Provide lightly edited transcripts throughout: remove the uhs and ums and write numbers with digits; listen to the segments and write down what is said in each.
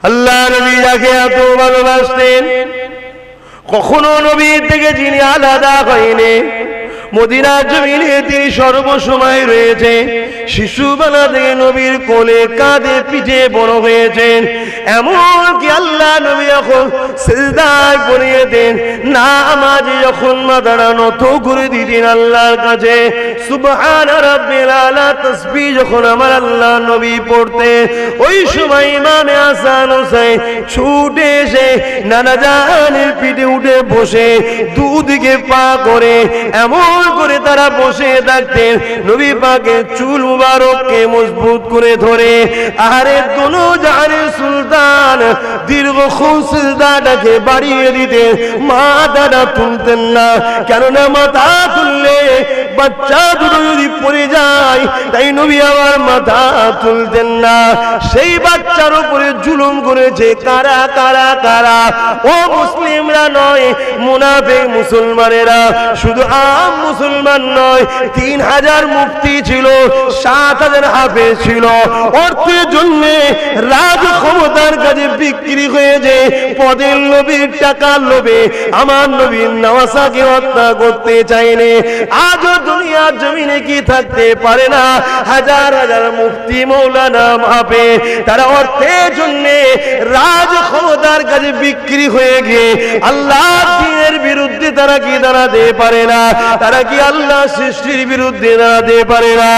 আল্লাহ নবী যাকে এত ভালোবাসতেন, কখনো নবীর থেকে যিনি আলাদা হয়নি, মদিনার জমিনে তিনি সর্বসময় রয়েছে। শিশুবেলা থেকে নবীর কোলে কাঁধে পিঠে বড় হয়েছেন। এমনকি আল্লাহ নবী যখন সিজদায় পড়ে যেতেন, নামাজে যখন মাথাটা নত করে দিতেন আল্লাহর কাছে, সুবহান রাব্বিল আলা তাসবিহ যখন আমার আল্লাহ নবী পড়তেন, ওই সময় ইমামে হাসান হোসেন ছুটে এসে নানা জানের পিঠে উঠে বসে দুদিকে পা করে এমন করে তারা বসে থাকতেন, নবী পাকের চুল মুবারককে মজবুত করে ধরে। আরে দোনো জাহানের সুলতান দীর্ঘক্ষণ সিজদাটাকে বাড়িয়ে দিতেন, মাথাটা তুলতেন না, কেননা মাথা তুললে বাচ্চা দুটো যদি পড়ে যায়, তাই নবী আমার মাথা তুলতেন না। সেই বাচ্চার উপরে জুলুম করেছে কারা কারা কারা? ও মুসলিমরা নয়, মুনাফিক মুসলমানেরা। শুধু আম মুসলমান নয়, 3000 মুফতি ছিল, 7000 হাফেজ ছিল। অর্থের জন্য রাজ ক্ষমতার কাছে বিক্রি হয়েছে, পদের লোভে টাকার লোভে আমার নবীর নওয়াসাকে হত্যা করতে চাইলে আজও দুনিয়ার জমিনে কি থাকতে পারে না? হাজার হাজার মুফতি মৌলানা মাপে তারা অর্থের জন্য রাজ ক্ষমতার কাছে বিক্রি হয়ে গিয়ে আল্লাহ দ্বীনের বিরুদ্ধে তারা কি দাঁড়াতে পারে না? তারা কি আল্লাহ সৃষ্টির বিরুদ্ধে দাঁড়াতে পারে না?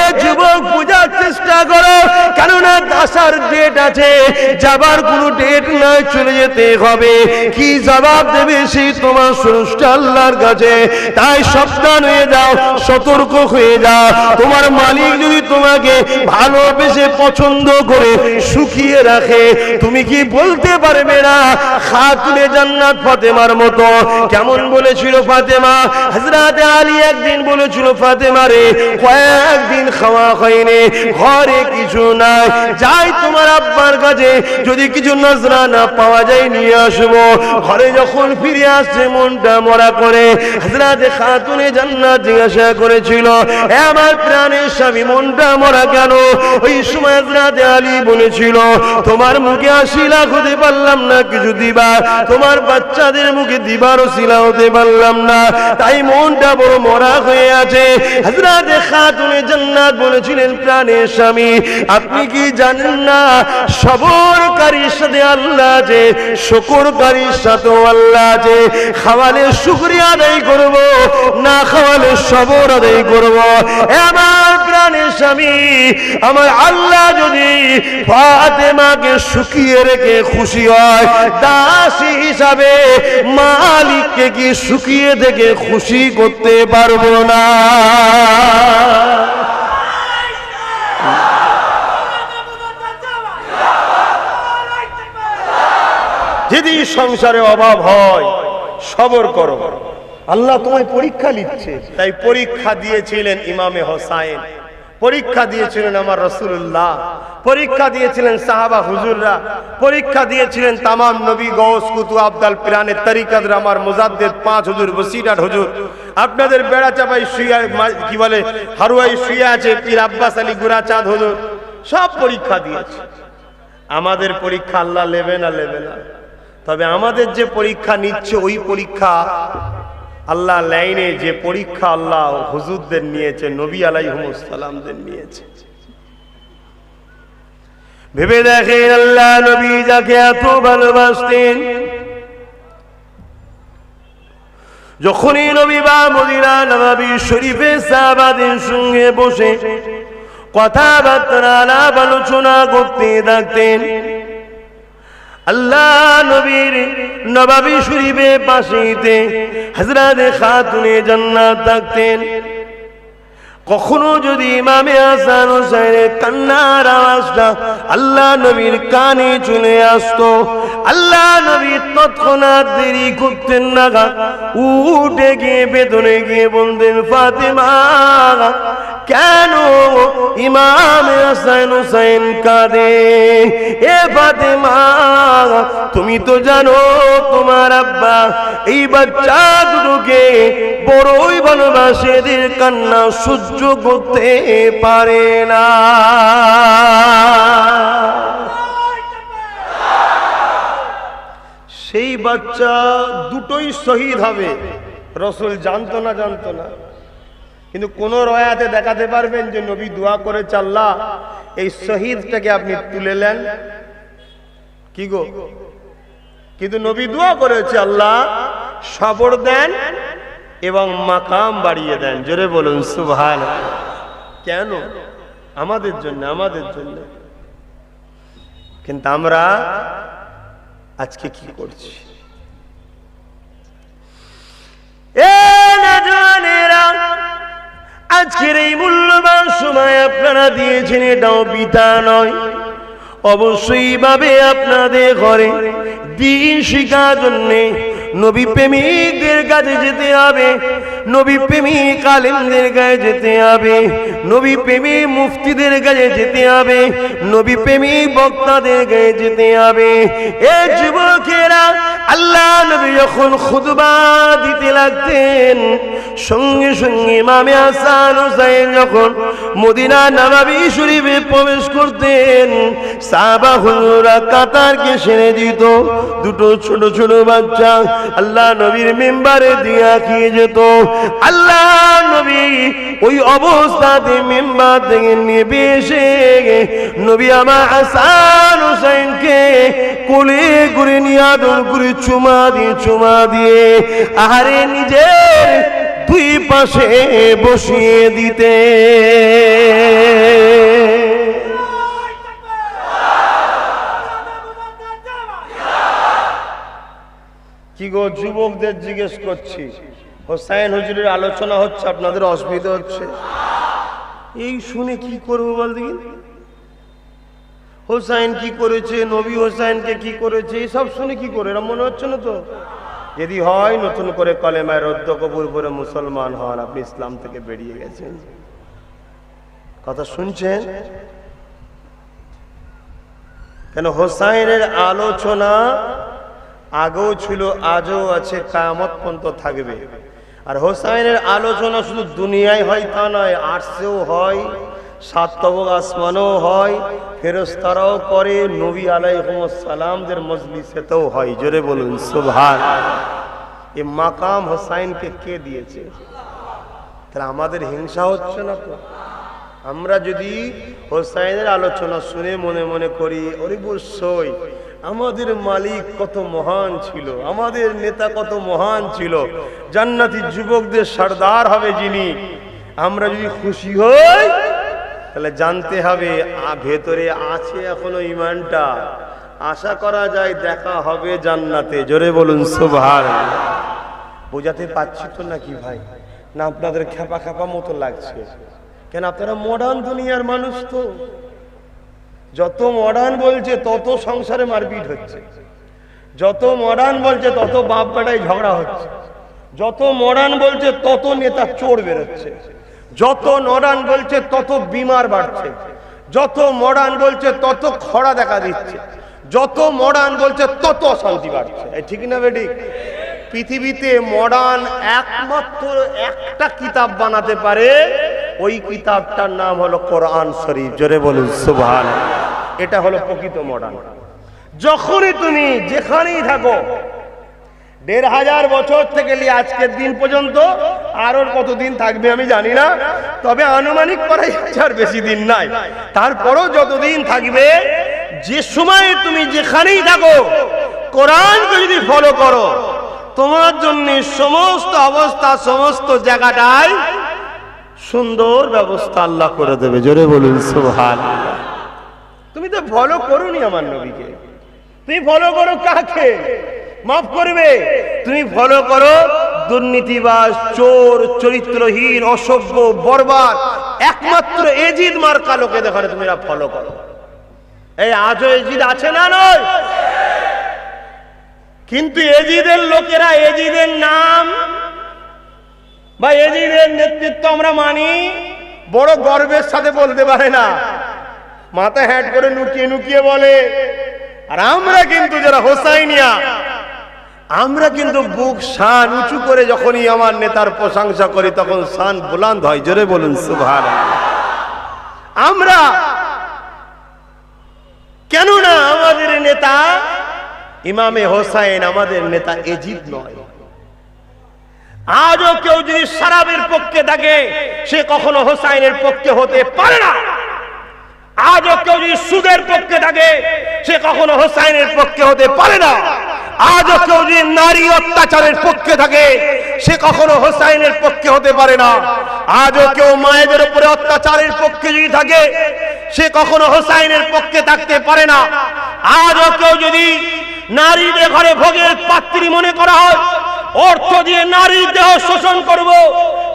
এ যুবক পূজার চেষ্টা করো, কেননা আসার ডেট আছে, যাবার কোনো ডেট নয়, চলে যেতে হবে। কি জবাব দেবে সেই তোমার স্রষ্টা আল্লাহর কাছে। তাই সাবধান হয়ে যাও, সতর্ক হয়ে যাও। তোমার মালিক যদি তোমাকে ভালোবেসে পছন্দ করে সুখিয়ে রাখে, তুমি কি বলতে পারবে না? খাতুনে জান্নাত ফাতেমার মতো। কেমন বলেছিল ফাতেমা? হযরত আলী একদিন বলেছিল, ফাতেমা রে, কয়েকদিন খাওয়া হয়নি, ঘরে কিছু নাই, যাই তোমার আব্বার কাছে, যদি কিছু নজরানা পাওয়া যায় নিয়ে আসবো। ঘরে যখন ফিরে আসছে মনটা মরা করে, হযরত খাতুনে জান্নাত জিজ্ঞাসা করেছিল, এ আমার প্রাণের স্বামী, মনটা মরা কেন? ওই সময় হযরত আলী বলেছিল, তোমার মুখে হাসিলা হতে পারলাম না কিছু দিবা, তোমার বাচ্চাদের মুখে দিবার ওসিলা হতে পারলাম না, তাই মনটা বড় মরা হয়ে আছে। হযরত খাতুনে জান্নাত বলেছিলেন, প্রাণের স্বামী, আপনি কি জানেন না সবরকারীর সাথে আল্লাহ আছে, শুকরকারীর সাথে আল্লাহ আছে। খাওয়ালে শুকরিয়া আদায় করব, না খাওয়ালে সবর আদায় করব। আমার প্রাণের স্বামী, আমার আল্লাহ যদি ফাতেমাকে সুখিয়ে রেখে খুশি হয়, দাসী হিসাবে মালিককে কি সুখিয়ে থেকে খুশি করতে পারবো না? যদি সংসারে অভাব হয়, সবর করো, আল্লাহ তোমায় পরীক্ষা নিচ্ছে। তাই পরীক্ষা দিয়েছিলেন ইমামে হোসাইন, পরীক্ষা দিয়েছিলেন আমার রাসূলুল্লাহ, পরীক্ষা দিয়েছিলেন সাহাবা হুজুররা, পরীক্ষা দিয়েছিলেন তামাম নবী, গৌস, কুতুব, আবদাল, পিরানের তরিকাদের আমার মুজাদ্দিদ 5 হুজুর, বসিরাট হুজুর, আপনাদের বেড়া চাপাই শুয়ে কি বলে হারুয়াই শুয়ে আছে পীর আব্বাস আলী গুরাচাঁদ হুজুর, সব পরীক্ষা দিয়েছে। আমাদের পরীক্ষা আল্লাহ নেবে না, নেবে না। তবে আমাদের যে পরীক্ষা নিচ্ছে, ওই পরীক্ষা আল্লাহ লাইনে যে পরীক্ষা আল্লাহ হুজুরদের নিয়েছে, নবী আলাইহিস সালামদের নিয়েছে। ভেবে দেখেন, আল্লাহ নবী যাকে এত ভালোবাসতেন, যখনই নবী বা মদিনা নববী শরীফে সাহাবাদের সঙ্গে বসে কথাবার্তা আলাপ আলোচনা করতে থাকতেন, আল্লাহ নবীর নববী শরীফে পাশেতে হযরত খাতুনে জান্নাত থাকতেন। কখনো যদি ইমামে হাসান হোসেনের কান্নার আওয়াজটা আল্লাহ নবীর কানে চলে আসতো, আল্লাহ নবী তৎক্ষণাৎ দেরি করতেন না, উঠে গিয়ে ভেতরে গিয়ে বলতেন, ফাতেমা, কেন ইমামে হাসান হোসেন কাঁদে? এ ফাতেমা, তুমি তো জানো তোমার আব্বা এই বাচ্চা দুটোকে বড়ই ভালোবাসে, এদের কান্না সহ্য করতে পারে না। সেই বাচ্চা দুটোই শহীদ হবে। রসুল জানতো না কিন্তু কোন রয়াতে দেখাতে পারবেন যে নবী দোয়া করে আল্লাহ এই শহীদটাকে আপনি তুলে নেন? কি গো, কিন্তু নবী দোয়া করেছে আল্লাহ সবর দেন এবং মাকাম বাড়িয়ে দেন। জোরে বলুন সুবহানাল্লাহ। কেন? আমাদের জন্য। কিন্তু আমরা আজকে কি করছি? আজকের এই মূল্যবান সময় আপনারা দিয়েছেন, এটাও বিতা নয়। অবশ্যই ভাবে আপনাদের ঘরে দিন শিখার জন্য নবী প্রেমিকদের কাছে যেতে হবে, নবী প্রেমিক আলেমদের কাছে যেতে হবে, নবী প্রেমিক মুফতিদের কাছে যেতে হবে, নবী প্রেমিক বক্তাদের কাছে যেতে হবে। এ যুবকেরা, আল্লাহ নবী যখন খুতবা দিতে লাগতেন, সঙ্গে সঙ্গে ইমামে হাসান হুসাইন যখন মদিনা নববী শরীফে প্রবেশ করতেন, সাহাবা হুজুররা কাতারকে সেরে দিত। দুটো ছোট ছোট বাচ্চা আল্লাহ নবীর মেম্বারে দিয়া খেয়ে যেত। আল্লাহ নবী ওই অবস্থাতে মেম্বার থেকে নেমে এসে নবী আমার হাসান হুসাইনকে কোলে করে নিয়ে আদর করে চুমা দিয়ে আহারে নিজের দুই পাশে বসিয়ে দিতে। কি গো যুবকদের জিজ্ঞেস করছি, হোসাইন হুজুরের আলোচনা হচ্ছে, আপনাদের অসুবিধা হচ্ছে? এই শুনে কি করবো বল দেখি? হোসাইন কি করেছে, নবী হোসাইনকে কি করেছে, এইসব শুনে কি করে এরা মনে হচ্ছে না তো? যদি হয় নতুন করে কলেমায় রদ্দ কবুল করে মুসলমান হন, আপনি ইসলাম থেকে বেরিয়ে গেছেন। কথা শুনছেন? কেন হোসাইনের আলোচনা আগেও ছিল, আজও আছে, কিয়ামত পর্যন্ত থাকবে। আর হোসাইনের আলোচনা শুধু দুনিয়ায় হয় তা নয়, আরশেও হয়, সাত তবক আসমানেও হয়, ফেরেশতারাও করে, নবী আলাইহিস সালামদের মজলিসেতেও হয়। জোরে বলুন সুবহানাল্লাহ। এই মাকাম হোসাইনকে কে দিয়েছে? তাহলে আমাদের হিংসা হচ্ছে না তো? আমরা যদি হোসাইনের আলোচনা শুনে মনে মনে করি অবশ্যই আমাদের মালিক কত মহান ছিল, আমাদের নেতা কত মহান ছিল, জান্নাতি যুবকদের সর্দার হবে যিনি, আমরা যদি খুশি হই তাহলে জানতে হবে ভেতরে আছে এখনো ইমানটা। আশা করা যায় দেখা হবে জান্নাতে। জোরে বলুন সুবহানাল্লাহ। বোঝাতে পারছি তো নাকি ভাই? না আপনাদের খেপা খেপা মতো লাগছে? কেন আপনারা মডার্ন দুনিয়ার মানুষ তো। যত মডার্ন বলছে তত সংসারে মারপিট হচ্ছে, যত মডার্ন বলছে তত বাপ বেটায় ঝগড়া হচ্ছে, যত মডার্ন বলছে তত নেতা চোর বেরোচ্ছে, যত মডার্ন বলছে তত বিমার বাড়ছে, যত মডার্ন বলছে তত খরা দেখা দিচ্ছে, যত মডার্ন বলছে তত অশান্তি বাড়ছে। ঠিক না বেঠিক? পৃথিবীতে মডার্ন একমাত্র একটা কিতাব বানাতে পারে, ওই কিতাবটার নাম হলো কোরআন শরীফ। জোরে বলুন সুবহানাল্লাহ। এটা হলো প্রকৃত মডার্ন। যখনই তুমি যেখানেই থাকো, ১৫০০ বছর থেকে নিয়ে আজকের দিন পর্যন্ত, আরো কতদিন থাকবে আমি জানি না, তবে আনুমানিক করাই আর বেশি দিন নাই। তারপরও যতদিন থাকবে, যে সময় তুমি যেখানেই থাকো, কোরআনকে যদি ফলো করো, তোমার জন্য সমস্ত অবস্থা, সমস্ত জায়গাটায় সুন্দর ব্যবস্থা আল্লাহ করে দেবে। জোরে বলুন সুবহানাল্লাহ। তুমি তো ফলো করোনি আমার নবীকে, তুমি ফলো করো কাকে? মাফ করবে, তুমি ফলো করো দুর্নীতিবাজ, চোর, চরিত্রহীন, অসভ্য, বরবাদ, একমাত্র এজিদ মার্কা লোকে দেখানে তুমি ফলো করো। এই আজও এজিদ আছে না নয়? কিন্তু এজিদের লোকেরা এজিদের নাম বা এজিদের নেতৃত্ব আমরা মানি, বড় গর্বের সাথে বলতে পারে না, মাথা হ্যাট করে নুকিয়ে নুকিয়ে বলে। আর আমরা কিন্তু যারা হোসাইনিয়া, আমরা কিন্তু বুক শান উঁচু করে যখনই আমার নেতার প্রশংসা করি, তখন শান বুলন্দ হয়। জোরে বলুন সুবহানাল্লাহ। আমরা কেননা আমাদের নেতা ইমামে হোসাইন আমাদের নেতা এজিদ নয়। আজও কেউ যদি শরাবের পক্ষে থাকে সে কখনো হোসাইনের পক্ষে হতে পারে না। আজও কেউ যদি সুদের পক্ষে থাকে সে কখনো হোসাইনের পক্ষে হতে পারে না। আজও কেউ যদি নারী অত্যাচারের পক্ষে থাকে সে কখনো হোসাইনের পক্ষে হতে পারে না। আজও কেউ মায়েদের উপরে অত্যাচারের পক্ষে যদি থাকে সে কখনো হোসাইনের পক্ষে থাকতে পারে না। আজও কেউ যদি নারীদের ঘরে ভোগের পাত্রী মনে করা হয়, অর্থ দিয়ে নারী দেহ শোষণ করব,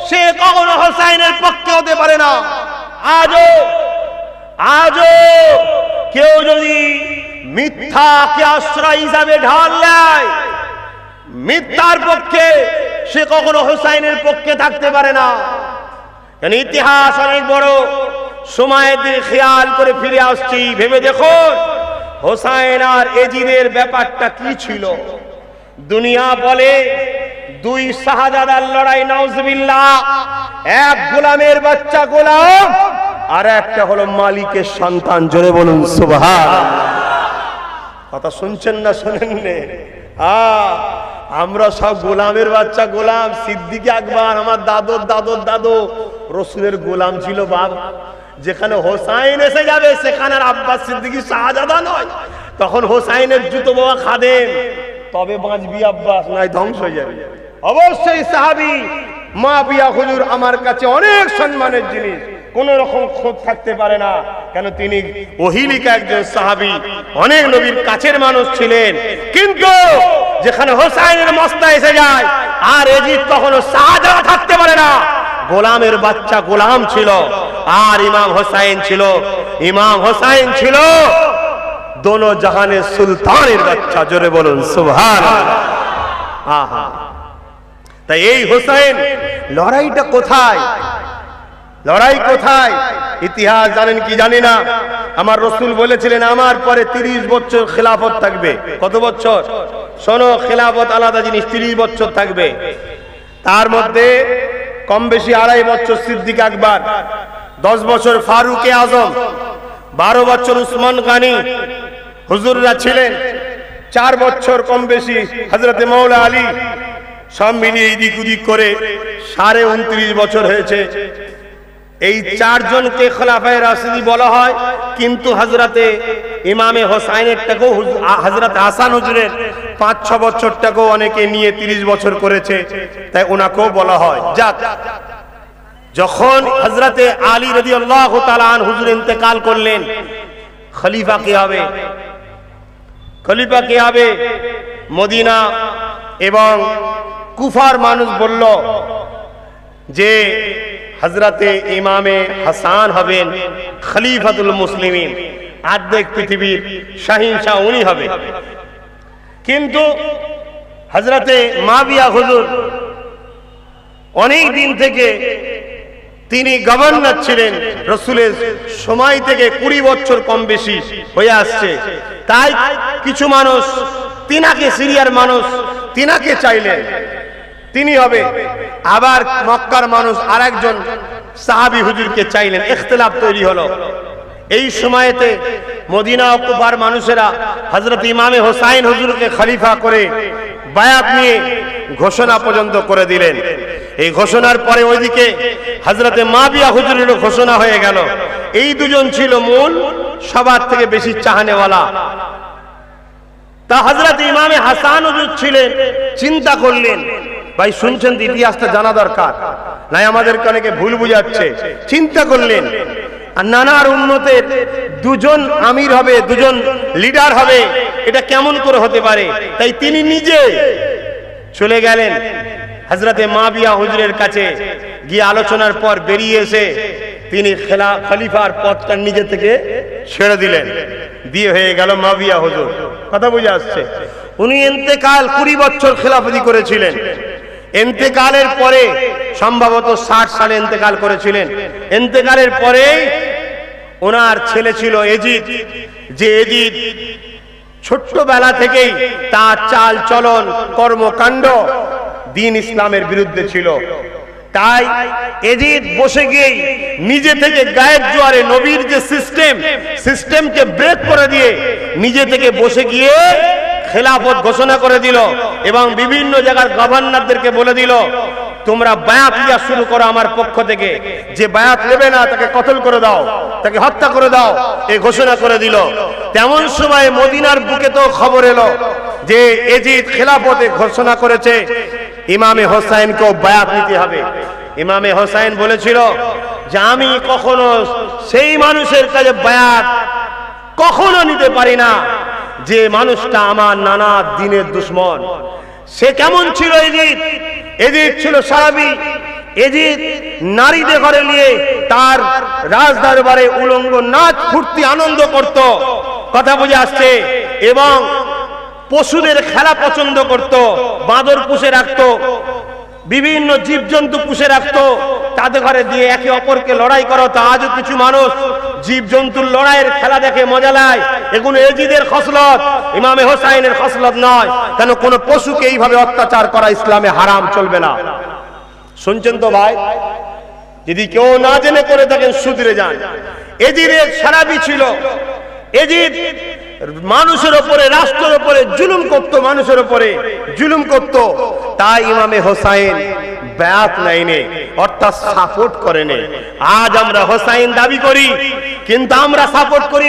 সে কখনো হোসাইনের পক্ষে হতে পারে না। আজও কেউ যদি মিথ্যাকে আশ্রয় হিসাবে ঢাল নেয়, মিথ্যার পক্ষে, সে কখনো হোসাইনের পক্ষে থাকতে পারে না। ইতিহাস অনেক বড়, সময়ের দিকে খেয়াল করে ফিরে আসছি, ভেবে দেখুন হোসাইন আর এজিদের ব্যাপারটা কি ছিল। দুনিয়া বলে দুই শাহজাদার লড়াই, নাউজুবিল্লাহ। এক গোলামের বাচ্চা গোলাম, আর একটা হলো মালিকের সন্তান। জোরে বলুন সুবহানাল্লাহ। কথা শুনছেন না শোনেন নে? আমরা সব গোলামের বাচ্চা গোলাম। সিদ্দিক আকবর আমার দাদুর দাদুর দাদু রসুলের গোলাম ছিল বাবা। যেখানে হোসাইন এসে যাবে সেখানে আর আব্বাস সিদ্দিকী শাহজাদা নয়, তখন হোসাইনের জুতো বাবা খাদেম। তবে বাঁচবি আব্বাস, নাই ধ্বংস হয়ে যাবে। অবশ্যই সাহাবী মুআবিয়া হুজুর আমার কাছে অনেক সম্মানের জিনিস, কোন রকম খোঁজ থাকতে পারে না। কেন তিনি ওহিলিকা একজন সাহাবী, অনেক নবীর কাছের মানুষ ছিলেন। কিন্তু যেখানে হোসাইনের মস্তা এসে যায় আর এজিদ কখনো শাহজাদা থাকতে পারে না। গোলামের বাচ্চা গোলাম ছিল, আর ইমাম হোসাইন ছিল দোনো জাহানের সুলতানের বাচ্চা। জোরে বলুন সুবহানাল্লাহ। আহা, তাই এই হোসাইন লড়াইটা কোথায়, লড়াই কোথায়? ইতিহাস জানেন কি জানি না, আমার রাসূল বলেছিলেন আমার পরে 30 বছর খেলাফত থাকবে। কত বছর? শোনো, খেলাফত আলাদা জিনিস। 30 বছর থাকবে। তার মধ্যে কম বেশি 2.5 বছর সিদ্দিক আকবর, 10 বছর ফারুক আজম, 12 বছর উসমান গনি হুজুররা ছিলেন, 4 বছর কম বেশি হযরতে মাওলা আলী। সব মিলিয়ে এদিক ওদিক করে 29.5 বছর হয়েছে। এই 4 জনকে খোলাফায়ে রাশিদি বলা হয়। কিন্তু হযরতে ইমামে হোসাইনেরটাকেও, হযরত হাসান হুজুরের 5-6 বছরটাকেও অনেকে নিয়ে 30 বছর করেছে, তাই ওনাকেও বলা হয়। যাক, যখন হযরতে আলী রাদিয়াল্লাহু তাআলা আনহু হুজুর ইন্তেকাল করলেন, খলিফা কে হবে? খলিফা কে হবে? মদিনা এবং কুফার মানুষ বলল যে হযরতে ইমামে হাসান হবেন খলিফাতুল মুসলিমিন, অর্ধেক পৃথিবীর শাহিনশাহ উনি হবে। কিন্তু হযরতে মুআবিয়া হুজুর অনেক দিন থেকে তিনি গভর্নর ছিলেন, রাসূলের সময় থেকে 20 বছর কম বেশি হয়ে আসছে। তাই কিছু মানুষ তিনাকে, সিরিয়ার মানুষ তিনাকে চাইলেন তিনি হবে। আবার মক্কার মানুষ আরেকজন সাহাবী হুজুরকে চাইলেন, ইখতিলাফ তৈরি হলো। এই সময়তে মদিনা ও কুফার মানুষেরা হযরত ইমামে হোসাইন হুজুরকে খলিফা করে বায়াত নিয়ে ঘোষণা পর্যন্ত করে দিলেন। এই ঘোষণার পরে ওইদিকে হযরতে মুআবিয়া হুজুরের ঘোষণা হয়ে গেল। এই দুজন ছিল মূল, সবার থেকে বেশি চাহনেওয়ালা। তা হযরত ইমামে হাসান হুজুর ছিলেন, চিন্তা করলেন, ভাই শুনছেন ইতিহাসটা জানা দরকার, নাই আমাদেরকে অনেকে ভুল বুঝাচ্ছে। চিন্তা করলেন আর নানার উম্মতের দুজন আমির হবে, দুজন লিডার হবে, এটা কেমন করে হতে পারে? তাই তিনি নিজে চলে গেলেন হযরতে মুআবিয়া হুজুরের কাছে, গিয়ে আলোচনার পর বেরিয়ে এসে তিনি খলিফার পদটা নিজে থেকে ছেড়ে দিলেন, দিয়ে হয়ে গেল মুআবিয়া হুজুর। কথা বুঝে আসছে? উনি ইন্তেকাল 20 বছর খেলাফতি করেছিলেন। ইন্তেকালের পরে সম্ভবত 60 সালে ইন্তেকাল করেছিলেন। ইন্তেকালের পরে ওনার ছেলে ছিল এজিদ, যে এজিদ ছোট্টবেলা থেকেই তার চাল চলন কর্মকাণ্ড দ্বীন ইসলামের বিরুদ্ধে ছিল। তাই এজিদ বসে গিয়ে নিজে থেকে গায়ের জোয়ারে নবীর যে সিস্টেমকে ব্রেক করে দিয়ে নিজে থেকে বসে গিয়ে খেলাফত ঘোষণা করে দিল এবং বিভিন্ন জায়গার গভর্নরদেরকে বলে দিল তোমরা বায়াত লিয়া শুরু করো আমার পক্ষ থেকে, যে বায়াত নেবে না তাকে কতল করে দাও, তাকে হত্যা করে দাও, এই ঘোষণা করে দিল। তেমন সময় মদিনার বুকে তো খবর এলো যে এজিদ খেলাফতে ঘোষণা করেছে ইমামে হোসাইনকেও বায়াত নিতে হবে। ইমামে হোসাইন বলেছিল যে আমি কখনো সেই মানুষের কাছে বায়াত কখনো নিতে পারি না যে মানুষটা আমার নানা দিনের দুশ্মন। সে কেমন ছিল এজিদ? এজিদ ছিল সাহাবী। এজিদ নারীদের ঘরে নিয়ে তার রাজদরবারে উলঙ্গ নাচ ফুর্তি আনন্দ করত, কথা বুঝে আসছে, এবং পশুদের খেলা পছন্দ করত, বাঁদর পুষে রাখত, বিভিন্ন জীবজন্তু পুষে রাখত, তাদের ঘরে দিয়ে একে অপরকে লড়াই করত। আজও কিছু মানুষ জীবজন্তুর লড়াইয়ের খেলা দেখে মজা লায়, এগুলো এজিদের খসলত, ইমামে হোসাইনের খসলত নয়। কেন কোন পশুকে এইভাবে অত্যাচার করা ইসলামে হারাম, চলবে না। শুনছেন তো ভাই? যদি কেউ না জেনে করে থাকেন শুধরে যান। এজিদের সারাবি ছিল। এজিদ মানুষের উপরে, রাষ্ট্রের উপরে জুলুম করত, মানুষের উপরে জুলুম করত। তাই ইমামে হোসাইন বায়াত নেয়নি, অর্থাৎ সাপোর্ট করেনি। আজ আমরা হোসাইন দাবি করি, কিন্তু আমরা সাপোর্ট করি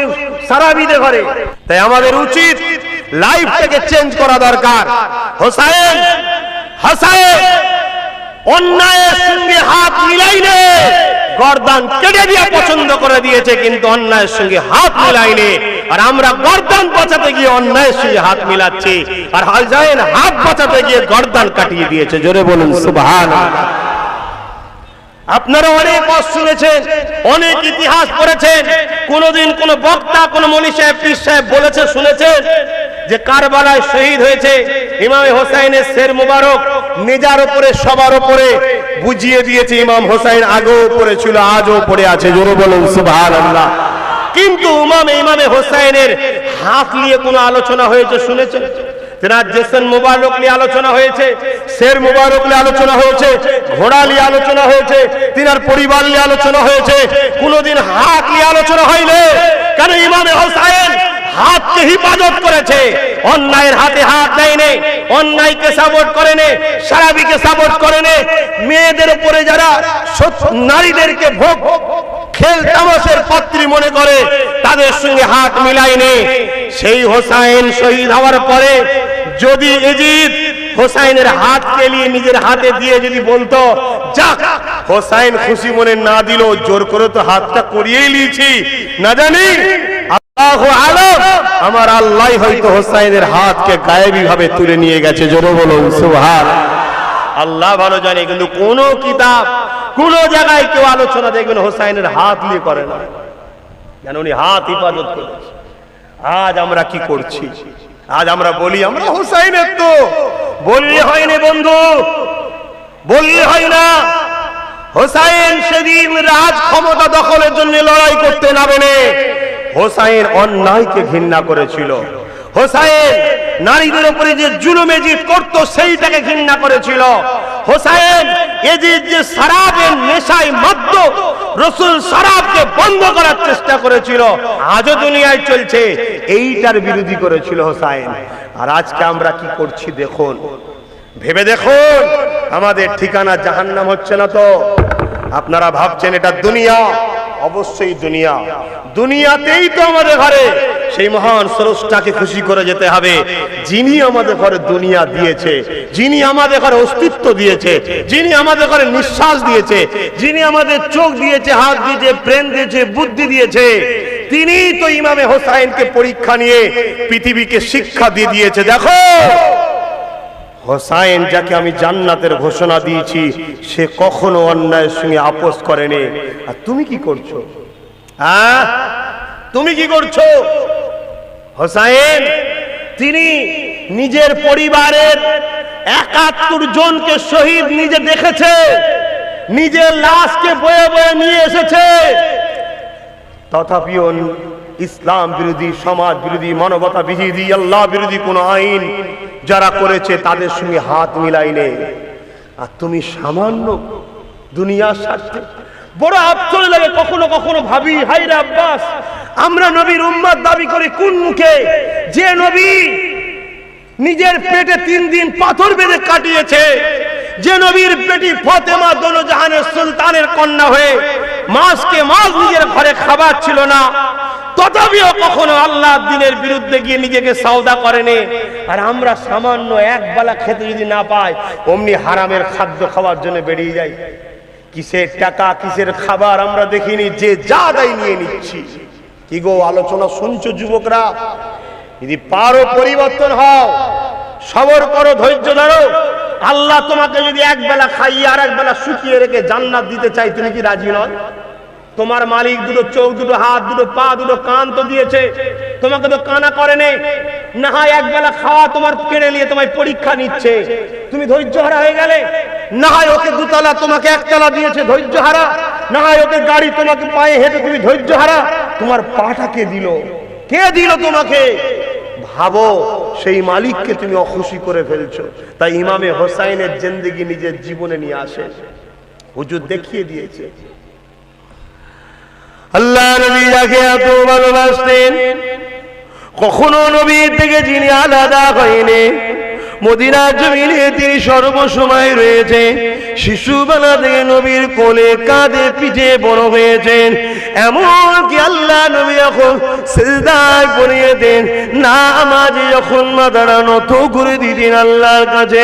সারাবিদের ঘরে। তাই আমাদের উচিত লাইফটাকে চেঞ্জ করা দরকার। হোসাইন অন্যায়ের সঙ্গে হাত মিলাইনে, গর্দান কেটে দিয়ে পছন্দ করে দিয়েছে, কিন্তু অন্যায়ের সঙ্গে হাত মিলাইনে। আর আমরা গর্দান বাঁচাতে গিয়ে অন্যায়ের সঙ্গে হাত মিলাচ্ছি, আর হোসাইন হাত বাঁচাতে গিয়ে গর্দান কাটিয়ে দিয়েছে। জোরে বলুন সুবহানাল্লাহ। আপনারা অনেক কথা শুনেছেন, অনেক ইতিহাস পড়েছেন। কোনদিন কোন বক্তা, কোন মনি সাহেব, পীর সাহেব বলেছে, শুনেছেন যে কারবালায় শহীদ হয়েছে ইমামে হোসাইনের শের মুবারক নেজার উপরে, সবার উপরে বুঝিয়ে দিয়েছে। ইমাম হোসাইন আগেও পড়েছিল, আজও পড়ে আছে। জোরে বলুন সুবহানাল্লাহ। কিন্তু ইমামে হোসাইনের হাত নিয়ে কোনো আলোচনা হয়েছে শুনেছেন? তেনার জেসন মুবারক নিয়ে আলোচনা হয়েছে, শের মুবারক নিয়ে আলোচনা হয়েছে, ঘোড়া নিয়ে আলোচনা হয়েছে, তিনার পরিবার নিয়ে আলোচনা হয়েছে। কোনদিন হাত নিয়ে আলোচনা হয়নি। কেন? ইমামে হোসাইন হাতকে হিফাজত করেছে, অন্যায়ের হাতে হাত দেয়নি, অন্যায়কে সাপোর্ট করেনি, সারাবিকে সাপোর্ট করেনি। মেয়েদের উপরে যারা নারীদেরকে ভোগ খেল তামাশের পাত্রী মনে করে, তাদের সঙ্গে হাত মিলায়নি। সেই হোসাইন শহীদ হওয়ার পরে যদি এজিদ হোসাইনের হাতকে নিয়ে নিজের হাতে দিয়ে যদি বলতো, যাক হোসাইন খুশি মনে না দিল, জোর করে তো হাতটা করিয়েই নিয়েছি, না জানি আল্লাহু আলাম, আমার আল্লাহ হয়তো হোসাইনের হাতকে গায়েবী ভাবে তুলে নিয়ে গেছে। জোরে বলুন সুবহানাল্লাহ। আল্লাহ ভালো জানে, কিন্তু কোন কিতাব, কোন জায়গায় কেউ আলোচনা দেখবেন হোসাইনের হাত নিয়ে করে না, কেন উনি হাত হিফাজত করেছে। আজ আমরা কি করছি? আজ আমরা বলি আমরা হোসাইনের, তো বললে হয়নি বন্ধু, বললে হয় না। হোসাইন সেদিন রাজ ক্ষমতা দখলের জন্য লড়াই করতে নামেনি। হোসাইন অন্যায়কে ঘৃণা করেছিল। হোসাইন নারীদের উপরে যে জুলুম এজিদ করত সেইটাকে ঘৃণা করেছিল। হোসাইন এজিদ যে শরাবের নেশায় মত্ত, রাসূল শরাবকে বন্ধ করার চেষ্টা করেছিল, আজও দুনিয়ায় চলছে, এইটার বিরোধী করেছিল হোসাইন। আর আজকে আমরা কি করছি দেখুন, ভেবে দেখুন, আমাদের ঠিকানা জাহান্নাম হচ্ছে না তো? আপনারা ভাবছেন এটা দুনিয়া, অবশ্যই দুনিয়া। দুনিয়াতেই তো আমাদের ঘরে সেই মহান স্রষ্টাকে খুশি করে যেতে হবে, যিনি আমাদের ঘরে দুনিয়া দিয়েছে, যিনি আমাদের ঘরে অস্তিত্ব দিয়েছে, যিনি আমাদের ঘরে নিঃশ্বাস দিয়েছে, যিনি আমাদের চোখ দিয়েছে, হাত দিয়েছে, প্রেম দিয়েছে, বুদ্ধি দিয়েছে। তিনি তো ইমামে হোসাইনকে পরীক্ষা নিয়ে পৃথিবীকে শিক্ষা দিয়ে দিয়েছে। দেখো হোসাইন যাকে আমি জান্নাতের ঘোষণা দিয়েছি, সে কখনো অন্যায়ের সঙ্গে আপোষ করেনি। আর তুমি কি করছো? হ্যাঁ, তুমি কি করছো? হোসাইন তিনি নিজের পরিবারের ৭১ জনকে শহীদ নিজে দেখেছে, নিজের লাশকে বয়ে বয়ে নিয়ে এসেছে। তথাপিও ইসলাম বিরোধী, সমাজ বিরোধী, মানবতা বিরোধী, আল্লাহ বিরোধী কোন আইন যারা করেছে তাদের সঙ্গে হাত মিলাইনে। আর তুমি সামান্য দুনিয়ার স্বার্থে। বড় আফসোস লাগে, কখনো কখনো ভাবি, হায়রে আব্বাস, আমরা নবীর উম্মত দাবি করি কোন মুখে? যে নবী নিজের পেটে 3 দিন পাথর বেঁধে কাটিয়েছে। যে নবীর বেটি ফাতেমা দোনো জাহানের সুলতানের কন্যা হয়ে মাসকে মাস নিজের ঘরে খাবার ছিল না, তথাপিও কখনো আল্লাহর দ্বীনের বিরুদ্ধে গিয়ে নিজেকে সওদা করেনি। আর আমরা সামান্য এক বেলা খেতে যদি না পাই, অমনি হারামের খাদ্য খাওয়ার জন্য বেরিয়ে যাই। কিসের টাকা, কিসের খাবার আমরা দেখিনি, যে যা দেয় নিয়ে নিচ্ছি। কি গো, আলোচনা শুনছো যুবকরা? যদি পারো পরিবর্তন হও, সবর করো, ধৈর্য ধরো। আল্লাহ তোমাকে যদি এক বেলা খাইয়ে আর এক বেলা শুকিয়ে রেখে জান্নাত দিতে চাই, তুমি কি রাজি নয়? তোমার মালিক দুটো চোখ, দুটো হাত, দুটো পা, দুটো কান তো দিয়েছে, তোমাকে তো কানা করে নেই। না হয় এক বেলা খাওয়া তোমার কেড়ে নিয়ে তোমায় পরীক্ষা নিচ্ছে, তুমি ধৈর্য হারা হয়ে গেলে। না হয় ওকে দুতলা তোমাকে একতলা দিয়েছে, ধৈর্য হারা। না হয় ওকে গাড়ি তোমাকে পায়ে হেঁটে, তুমি ধৈর্য হারা। তোমার পাটা কে দিল? কে দিল তোমাকে? ভাবো, সেই মালিককে তুমি অখুশি করে ফেলছো। তাই ইমামে হোসাইনের জিন্দেগি নিজের জীবনে নিয়ে আসে, হুজুর দেখিয়ে দিয়েছে। আল্লাহ নবী যাকে এত ভালোবাসতেন, কখনো নবীর থেকে যিনি আলাদা হয়নি, মদিনার জমিনে তিনি সর্বসময় রয়েছে। শিশুবেলা থেকে নবীর কোলে, কাঁধে, পিঠে বড় হয়েছেন। এমনকি আল্লাহ নবী যখন সিজদায় পড়িয়ে দেন, নামাজে যখন মাথাটা নত করে দিতেন আল্লাহর কাছে,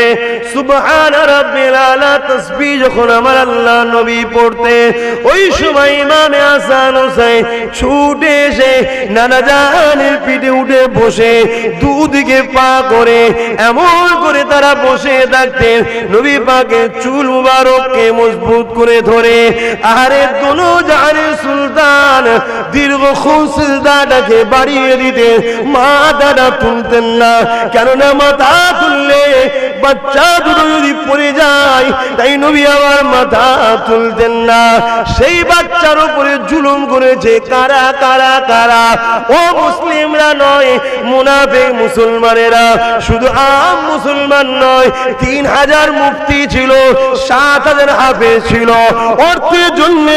সুবহান রাব্বিল আলা তাসবিহ যখন আমার আল্লাহ নবী পড়তেন, ওই সময় ইমামে হাসান হোসেন ছুটে এসে নানা জানের পিঠে উঠে বসে দুদিকে পা করে এমন করে তারা বসে থাকতেন, নবী পাকের চুল মুবারককে মজবুত করে ধরে। আরে দোনো জাহানের সুলতান দীর্ঘক্ষণ সিজদাটাকে বাড়িয়ে দিতেন, মাথাটা তুলতেন না। কেননা মাথা তুললে বাচ্চা দুটো যদি পড়ে যায়, তাই নবী আমার মাথা তুলতেন না। সেই বাচ্চার উপরে জুলুম করেছে কারা কারা কারা? ও মুসলিমরা নয়, মুনাফিক মুসলমানেরা। শুধু আম মুসলমান নয়, 3000 মুফতি ছিল, 7000 হাফেজ ছিল। অর্থের জন্য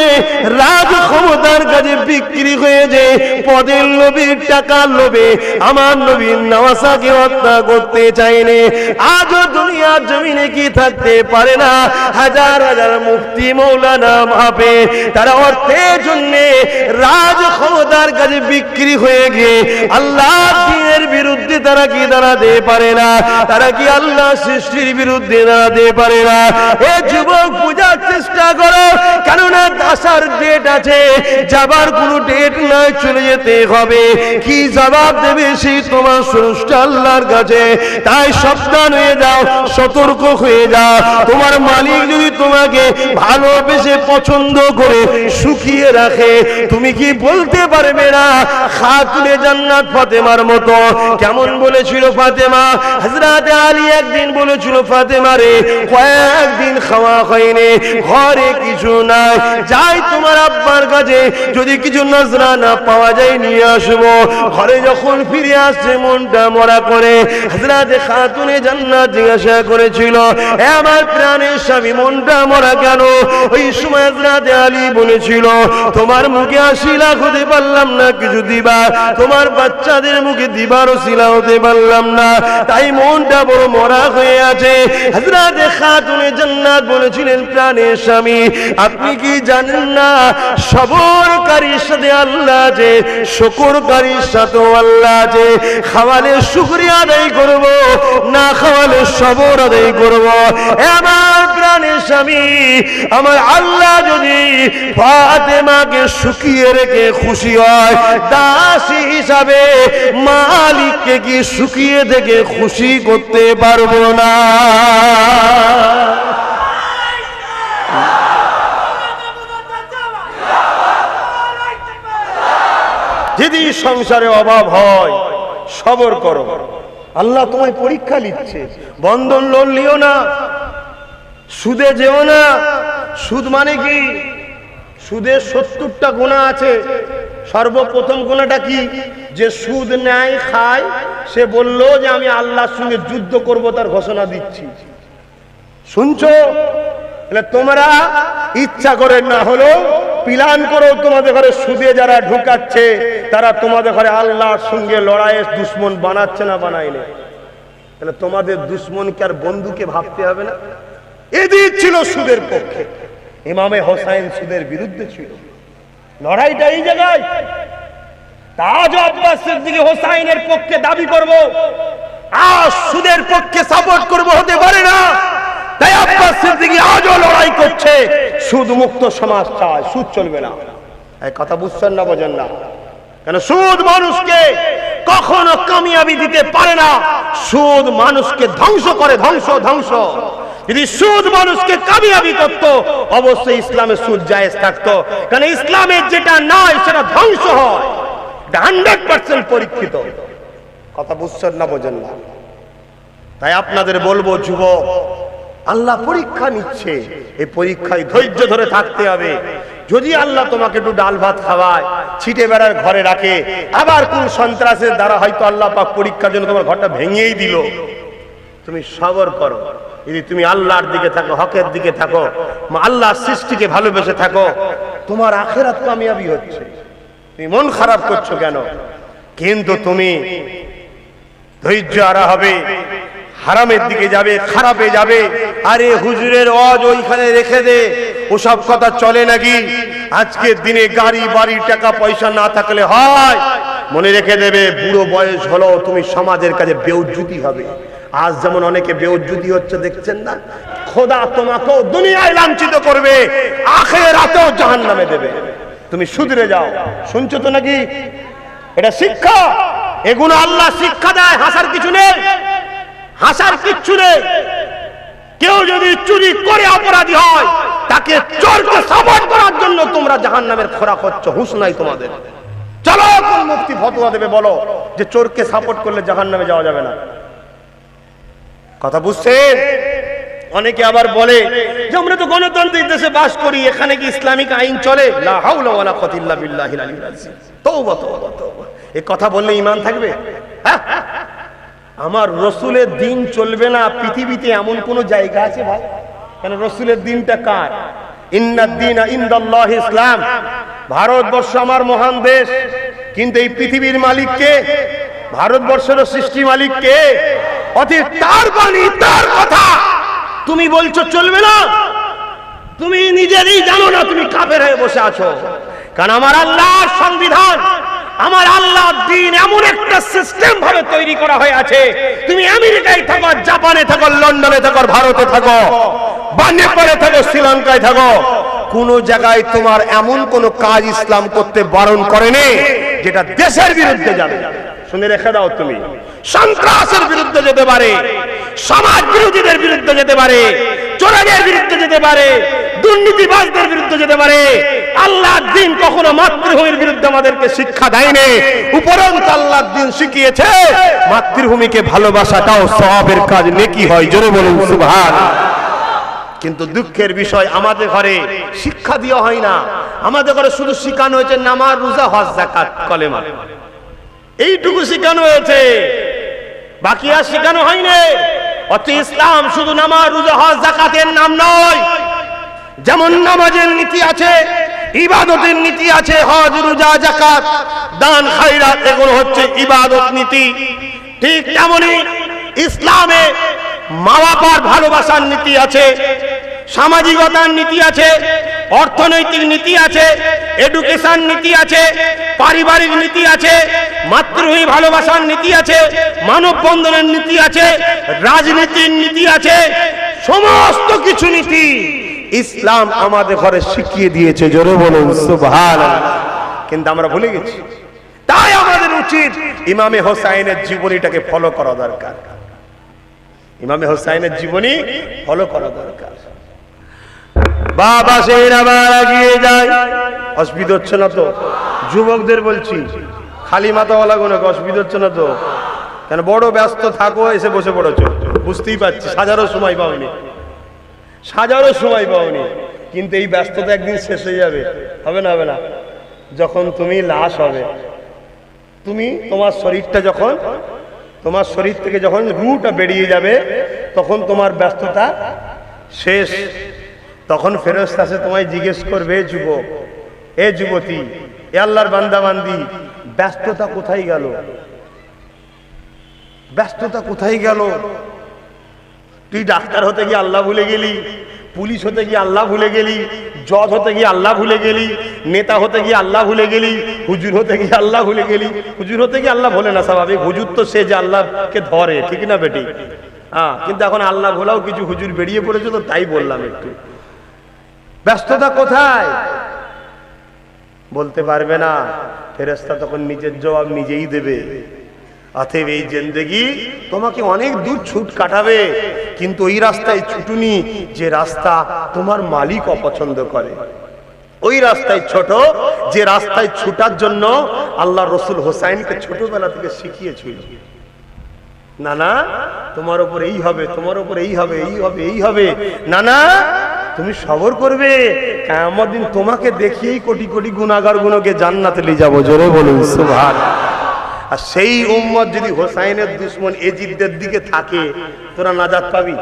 রাজ ক্ষমতার কাছে বিক্রি হয়েছে, পদের লোভে, টাকার লোভে আমার নবীর নওয়াসাকে হত্যা করতে চাইনি। আজও দুনিয়ার জমিনে কি থাকতে পারে না? হাজার হাজার মুফতি, মৌলানা, হাফেজ, তারা অর্থের জন্য রাজ ক্ষমতার কাছে বিক্রি হয়ে গিয়ে আল্লাহর দ্বীনের বিরুদ্ধে তারা কি দাঁড়াতে পারে না? তারা কি আল্লাহ সৃষ্টির বিরুদ্ধে দাঁড়াতে পারে না? এ যুবক, পূজার চেষ্টা করো, কেননা আসার ডেট আছে, যাবার কোনো ডেট নয়, চলে যেতে হবে। কি জবাব দেবে সেই তোমার স্রষ্টা আল্লাহর কাছে? তাই সাবধান হয়ে যাও, সতর্ক হয়ে যাও। তোমার মালিক যদি তোমাকে ভালোবেসে পছন্দ করে সুখিয়ে রাখে, তুমি কি বলতে পারবে না? খাতুনে জান্নাত ফাতেমার মতো। কেমন বলেছিল ফাতেমা? হযরত আলী একদিন বলেছিল, ফাতেমা রে, কয়েকদিন খাওয়া হয়নি, ঘরে কিছু নাই, যাই তোমার আব্বার কাছে, যদি কিছু নজরানা পাওয়া যায় নিয়ে আসবো। ঘরে যখন ফিরে আসছে মনটা মরা করে, হযরত খাতুনে জান্নাত জিজ্ঞাসা করেছিল, এ আমার প্রাণের স্বামী, মনটা মরা কেন? ওই সময় হযরত আলী বলেছিল, তোমার মুখে 80 লাখ হতে পারলাম না কিছু দিবা, তোমার বাচ্চাদের মুখে দিবার ওসিলা হতে পারলাম না, তাই মনটা বড় মরা হয়ে আছে। হযরত খাতুনে জান্নাত বলেছিলেন, প্রাণের স্বামী, আপনি কি জানেন না সবরকারীর সাথে আল্লাহ আছে, শুকরকারীর সাথেও আল্লাহ আছে। খাওয়ালে শুকরিয়া আদায় করব, না খাওয়ালে সবর আদায় করব। আমার প্রাণের স্বামী, আমার আল্লাহ যদি ফাতেমাকে শুকিয়ে রেখে খুশি হয়, দাসী হিসাবে মালিককে কি শুকিয়ে থেকে খুশি করতে পারবো না? যদি সংসারে অভাব হয়, সবর করো, আল্লাহ তোমায় পরীক্ষা নিচ্ছে। বন্ধন লোন লিও না, সুদে যেও না। সুদ মানে কি? সুদের 70টা গুনাহ আছে। সর্বপ্রথম গুনাহটা কি? যে সুদ নেয়, খায়, সে বলল যে আমি আল্লাহর সঙ্গে যুদ্ধ করব, তার ঘোষণা দিচ্ছি। শুনছো? তোমরা ইচ্ছা করে না হলো প্ল্যান করো, তোমাদের ঘরে সুদে যারা ঢুকাচ্ছে, তারা তোমাদের ঘরে আল্লাহর সঙ্গে লড়াইয়ের দুশ্মন বানাচ্ছে না বানায়নি? তাহলে তোমাদের দুশ্মনকে আর বন্ধুকে ভাবতে হবে না। এদিক ছিল সুদের পক্ষে, ইমামে হোসাইন সুদের বিরুদ্ধে ছিল। লড়াইটা এই জায়গায়। তাজ আব্বাস সিদ্দিকী হোসাইনের পক্ষে দাবি করব, আর সুদের পক্ষে সাপোর্ট করব, হতে পারে না। তাই আব্বাস সিদ্দিকী আজও লড়াই করছে, সুদ মুক্ত সমাজ চায়, সুদ চলবে না। এই কথা বুঝছেন না, বোঝেন না? কেন সুদ মানুষকে কখনো কামিয়াবি দিতে পারে না। সুদ মানুষকে ধ্বংস করে, ধ্বংস ধ্বংস। যদি সুদ মানুষকে কামিয়াবি করত, অবশ্যই ইসলামে সুদ জায়েজ থাকতো। কারণ ইসলামের যেটা নয় সেটা ধ্বংস হয়, 100% পরীক্ষিত। কথা বুঝছেন না, বোঝেন না? তাই আপনাদের বলবো, যুবক, আল্লাহ পরীক্ষা নিচ্ছে, এই পরীক্ষায় ধৈর্য ধরে থাকতে হবে। যদি আল্লাহ তোমাকে একটু ডাল ভাত খাওয়ায়, ছিটে বেড়ার ঘরে রাখে, আবার কোন সন্ত্রাসের দ্বারা হয়তো আল্লাহ পাক পরীক্ষার জন্য তোমার ঘরটা ভেঙেই দিল, তুমি সবর করো। যদি তুমি আল্লাহর দিকে থাকো, হকের দিকে থাকো, আল্লাহর সৃষ্টিকে ভালোবেসে থাকো, তোমার আখিরাত কামিয়াবি হচ্ছে। তুমি মন খারাপ করছো কেন? কিন্তু তুমি ধৈর্য হারা হবে, হারামের দিকে যাবে, খারাপে যাবে। আরে হুজুরের ওয়াজ ওইখানে রেখে দে, ওসব কথা চলে নাকি? আজকের দিনে গাড়ি বাড়ি টাকা পয়সা না থাকলে হয়? মনে রেখে দেবে, বুড়ো বয়স হলো তুমি সমাজের কাছে বেউজ্জতি হবে। আজ যেমন অনেকে বেউজ্জতি হচ্ছে, দেখছেন না? খোদা তোমাকেও দুনিয়ায় লাঞ্ছিত করবে, আখিরাতেও জাহান্নামে দেবে। তুমি শুধরে যাও। শুনছো তো নাকি? এটা শিক্ষা, এগুলো আল্লাহ শিক্ষা দেয়। হাসার কিছু নেই, হাসার কিচ্ছু নেই। কেউ যদি চুরি করে অপরাধী হয়, তাকে চোরকে সাপোর্ট করার জন্য তোমরা জাহান্নামের খোরাক হচ্ছ। হুঁশ নাই তোমাদের? চলো, কোন মুফতি ফতোয়া দেবে, বলো যে চোরকে সাপোর্ট করলে জাহান্নামে যাওয়া যাবে না। কথা বুঝছেন? অনেকে আবার বলে যে আমরা তো গণতান্ত্রিক দেশে বাস করি, এখানে কি ইসলামিক আইন চলে? লা হাওলা ওয়ালা কুওয়াতা ইল্লা বিল্লাহিল আলিয়্যিল আযীম। তওবা তওবা তওবা। এই কথা বললে ঈমান থাকবে? আমার রসুলের দিন চলবে না পৃথিবীতে এমন কোন জায়গা আছে ভাই? কেন রসুলের দিনটা কার? ইন্নাদ দীনা ইনদাল্লাহি ইসলাম। ভারতবর্ষ আমার মহান দেশ, কিন্তু এই পৃথিবীর মালিক কে? ভারতবর্ষের সৃষ্টি মালিক কে? অতএব তার বাণী, তার কথা তুমি বলছো চলবে না? তুমি নিজেরই জানো না তুমি কাফের হয়ে বসে আছো। কারণ আমার আল্লাহর সংবিধান, আমার আল্লাহর দ্বীন এমন একটা সিস্টেম ভাবে তৈরি করা হয়ে আছে। তুমি আমেরিকায় থাকো, জাপানে থাকো, লন্ডনে থাকো, ভারতে থাকো, বাংলাদেশে থাকো, শ্রীলঙ্কায় থাকো, কোন জায়গায় তোমার এমন কোন কাজ ইসলাম করতে বারণ করেনি যেটা দেশের বিরুদ্ধে যাবে। শুনে রেখে দাও, তুমি সন্ত্রাসের বিরুদ্ধে যেতে পারে, সমাজ বিরোধীদের বিরুদ্ধে যেতে পারে, চোরেদের বিরুদ্ধে যেতে পারে, দুর্নীতিবাজদের বিরুদ্ধে যেতে পারে। আল্লাহর দ্বীন কখনো মাতৃভূমির বিরুদ্ধে আমাদেরকে শিক্ষা দেয়নি। উপরন্তু আল্লাহর দ্বীন শিখিয়েছে মাতৃভূমিকে ভালোবাসাটাও সওয়াবের কাজ, নেকি হয়। জোরে বলুন সুবহানাল্লাহ। কিন্তু দুঃখের বিষয়, আমাদের ঘরে শিক্ষা দেওয়া হয় না। আমাদের ঘরে শুধু শিখানো হয়েছে নামাজ, রোজা, হজ, যাকাত, কলেমা, এইটুকু শিখানো হয়েছে, বাকি আর শিখানো হয়নি। অর্থ ইসলাম শুধু নামাজ, রোজা, হজ, যাকাতের নাম নয়। যেমন নামাজের নীতি আছে, ইবাদতের নীতি আছে, হজ, রোজা, যাকাত, দান, খায়রাত, এগুলো হচ্ছে ইবাদত নীতি। ঠিক তেমনি ইসলামে মা বাবার ভালোবাসার নীতি আছে, সামাজিকতার নীতি আছে, অর্থনৈতিক নীতি আছে, এডুকেশন নীতি আছে, পারিবারিক নীতি আছে, মাতৃভূমি ভালোবাসার নীতি আছে, মানববন্ধনের নীতি আছে, রাজনীতির নীতি আছে। সমস্ত কিছু নীতি ইসলাম আমাদের ঘরে শিখিয়ে দিয়েছে। জোরে বলুন সুবহানাল্লাহ। কিন্তু আমরা ভুলে গেছি। তাই আমাদের উচিত ইমামে হোসাইনের জীবনীটাকে ফলো করা দরকার। ইমামে হোসাইনের জীবনী ফলো করা দরকার। বাবা সেই আবার এগিয়ে যায়। অসুবিধা হচ্ছে না তো? যুবকদের বলছি, খালি মাথাওয়ালা কোনো অসুবিধা হচ্ছে না তো? কেন বড় ব্যস্ত থাকো, এসে বসে পড়েছো, বুঝতেই পারছি। সাজারও সময় পাওনি, সাজারও সময় পাওনি। কিন্তু এই ব্যস্ততা একদিন শেষ হয়ে যাবে। হবে না? হবে না? যখন তুমি লাশ হবে, তুমি তোমার শরীরটা যখন, তোমার শরীর থেকে যখন রুহটা বেরিয়ে যাবে, তখন তোমার ব্যস্ততা শেষ। তখন ফেরেশতা এসে তোমায় জিজ্ঞেস করবে, যুবক, এ যুবতী, এ আল্লাহর বান্দা বান্দি, ব্যস্ততা কোথায় গেল? ব্যস্ততা কোথায় গেল? তুই ডাক্তার হতে গিয়ে আল্লাহ ভুলে গেলি, পুলিশ হতে গিয়ে আল্লাহ ভুলে গেলি, জজ হতে গিয়ে আল্লাহ ভুলে গেলি, নেতা হতে গিয়ে আল্লাহ ভুলে গেলি, হুজুর হতে গিয়ে আল্লাহ ভুলে গেলি। হুজুর হতে গিয়ে আল্লাহ ভোলে না, স্বাভাবিক। হুজুর তো সে যে আল্লাহকে ধরে, ঠিক না বেটি? হ্যাঁ, কিন্তু এখন আল্লাহ ভোলাও কিছু হুজুর বেরিয়ে পড়েছে, তো তাই বললাম একটু। ব্যস্ততা কোথায় বলতে পারবে না, ফেরেশতা তখন নিজের জবাব নিজেই দেবে। অতএব এই জিন্দেগি তোমাকে অনেক দূর ছুট কাটাবে, কিন্তু ওই রাস্তায় ছুটুনি যে রাস্তা তোমার মালিক অপছন্দ করে। ওই রাস্তায় ছোট যে রাস্তায় ছুটার জন্য আল্লাহ রসুল হোসাইনকে ছোটবেলা থেকে শিখিয়েছিল। না না, তোমার উপর এই হবে, তোমার উপর এই হবে, এই হবে, এই হবে। না না, তুমি সবর করবে, কিয়ামত দিন তোমাকে দেখিয়েই কোটি কোটি গুনাহগার গুলোকে জান্নাতে নিয়ে যাবো। জোরে বলুন সুবহানাল্লাহ। আর সেই উম্মত যদি হোসাইনের দুশ্মন এজিদদের দিকে থাকে, তোরা নাজাত পাবি?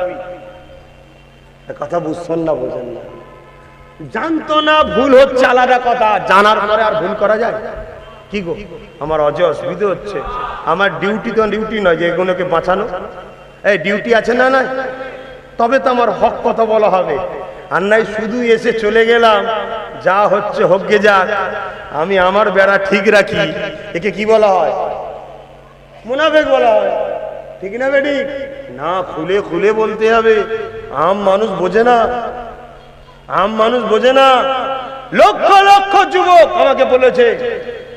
কথা বুঝছেন না, বোঝেন না? জানতো না ভুল হচ্ছে আলাদা কথা, জানার পরে আর ভুল করা যায়? কি গো, আমার অসুবিধা হচ্ছে, আমার ডিউটি তো ডিউটি নয় যে এগুলোকে বাঁচানো। এই ডিউটি আছে না? না, তবে তো আমার হক কথা বলা হবে। আর নাই শুধু এসে চলে গেলাম, যা হচ্ছে হোক গে যাক, আমি আমার বেড়া ঠিক রাখি। একে কি বলা হয়? মুনাফিক বলা হয়, ঠিক না বেটি? না, খুলে খুলে বলতে হবে। আম মানুষ বোঝে না, আম মানুষ বোঝে না। লক্ষ লক্ষ যুবক আমাকে বলেছে,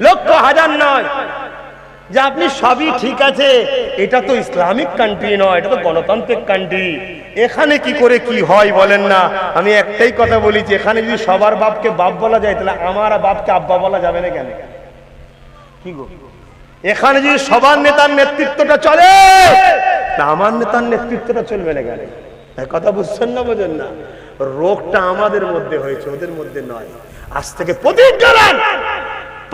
লক্ষ হাজার নয়, যে আপনি সবই ঠিক আছে, এটা তো ইসলামিক কান্ট্রি নয়, এটা তো গণতান্ত্রিক কান্ট্রি, এখানে কি করে কি হয় বলেন না? আমি একটাই কথা বলেছি, এখানে যদি সবার বাপকে বাপ বলা যায়, তাহলে আমার বাপকে আব্বা বলা যাবে না কেন? কি গো, এখানে যদি সবার নেতার নেতৃত্বটা চলে, আমার নেতার নেতৃত্বটা চলবে না কেন? কথা বুঝছেন না, বোঝেন না? রোগটা আমাদের মধ্যে হয়েছে, ওদের মধ্যে নয়। আজ থেকে প্রতিজ্ঞা নেন,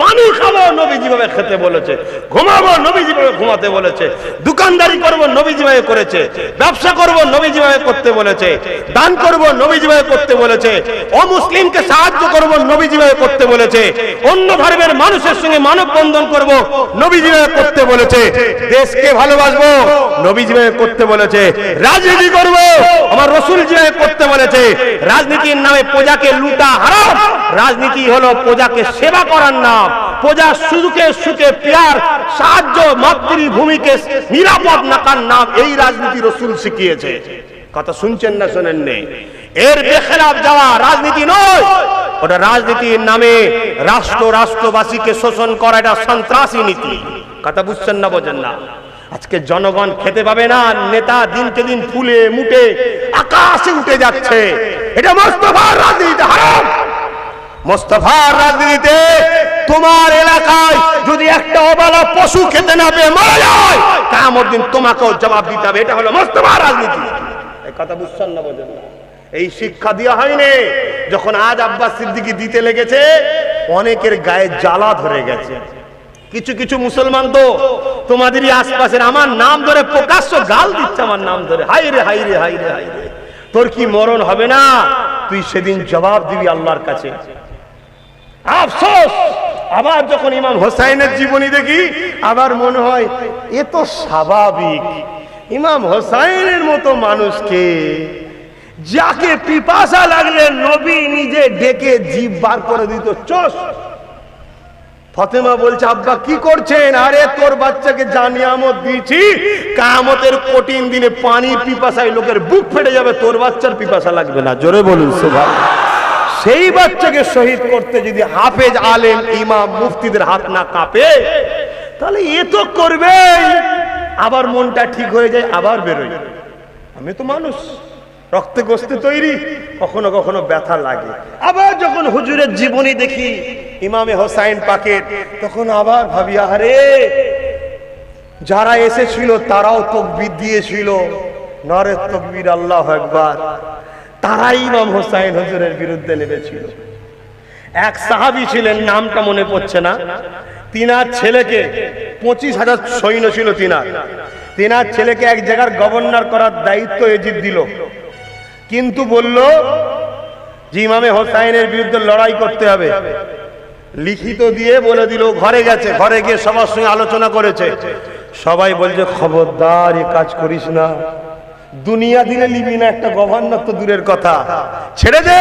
পানি খাবো নবীজি ভাবে খেতে বলেছে, ঘুমাবো নবীজি ভাবে ঘুমাতে বলেছে, দোকানদারি করবো নবীজি ভাবে করেছে, ব্যবসা করবো নবীজি ভাবে করতে বলেছে, দান করবো নবীজি ভাবে করতে বলেছে, অমুসলিমকে সাহায্য করবো নবীজি ভাবে করতে বলেছে, অন্য ধর্মের মানুষের সঙ্গে মানববন্ধন করবো নবীজি ভাবে করতে বলেছে, দেশকে ভালোবাসবো নবীজি ভাবে করতে বলেছে, রাজনীতি করবো আমার রাসূলজি ভাবে করতে বলেছে। রাজনীতির নামে প্রজাকে লুটা হারাম, রাজনীতি হলো প্রজাকে সেবা করার নাম, প্রজা সুখে সুখে প্যার সাহায্য মাতৃভূমিকে নিরাপদ রাখার নাম। এই রাজনীতি রাসূল শিখিয়েছে। কথা শুনছেন না শোনেন নেই? এর বেখেলাফ যাওয়া রাজনীতি নয়, ওটা রাজনীতির নামে রাষ্ট্র রাষ্ট্রবাসীকে শোষণ করা, এটা সন্ত্রাসী নীতি। কথা বুঝছেন না, বোঝেন না? আজকে জনগণ খেতে পাবে না, নেতা দিনকে দিন ফুলে মুটে আকাশে উঠে যাচ্ছে, এটা মোস্তফার রাজনীতি হারাম। মোস্তফার রাজনীতিতে তোমার এলাকায় যদি একটা অবলা পশু খেতে না পেয়ে মারা যায়, কিয়ামত দিন তোমাকেও জবাব দিতে হবে। এটা হলো মোস্তফার রাজনীতি। এই কথা বুঝছেন না, বোঝেন না? এই শিক্ষা দেওয়া হয়নি। যখন আজ আব্বাস সিদ্দিকী দিতে লেগেছে, অনেকের গায়ে জ্বালা ধরে গেছে। কিছু কিছু মুসলমান তো তোমাদেরই আশপাশের আমার নাম ধরে প্রকাশ্য গাল দিচ্ছে, আমার নাম ধরে, হাই রে হাই রে হাই রে হাই রে। তোর কি মরণ হবে না? তুই সেদিন জবাব দিবি আল্লাহর কাছে। আফসোস, আবার যখন ইমাম হোসাইনের জীবনী দেখি, আবার মনে হয় এ তো স্বাভাবিক। ইমাম হোসাইনের মতো মানুষকে, যাকে পিপাসা লাগলে নবী নিজে ডেকে জিভ বার করে দিত, চোষ। ফাতেমা বলছে, আব্বা কি করছেন? আরে তোর বাচ্চাকে যা নিয়ামত দিয়েছি, কিয়ামতের কঠিন দিনে পানির পিপাসায় লোকের বুক ফেটে যাবে, তোর বাচ্চার পিপাসা লাগবে না। জোরে বলুন সুবহানাল্লাহ। সেই বাচ্চাকে শহীদ করতে যদি হাফেজ আলেম ইমাম মুফতিদের হাত না কাঁপে, তাহলে এ তো করবেই। আবার মনটা ঠিক হয়ে যায়, আবার বেরোয়। আমি তো মানুষ, রক্তে গোস্তে তৈরি, কখনো কখনো ব্যথা লাগে। আবার যখন হুজুরের জীবনী দেখি ইমামে হোসাইন পাকের, তখন আবার ভাবি, আরে যারা এসেছিল তারাও তাকবীর দিয়েছিল, নারে তাকবীর, আল্লাহু আকবার। তারাই ইমাম হোসাইন হুজুরের বিরুদ্ধে নেমেছিল। এক সাহাবী ছিলেন, নামটা মনে পড়ছে না, তিনার ছেলেকে 25,000 সৈন্য ছিল, তিনার ছেলেকে এক জায়গার গভর্নর করার দায়িত্ব এজিদ দিল, কিন্তু বলল যে ইমামে হোসাইনের বিরুদ্ধে লড়াই করতে হবে। লিখিত দিয়ে বলে দিল, ঘরে গেছে, ঘরে গিয়ে সবার সঙ্গে আলোচনা করেছে। সবাই বলছে খবরদার এ কাজ করিস না, দুনিয়া দিলে নিবি না, একটা গভর্নর তো দূরের কথা, ছেড়ে দে,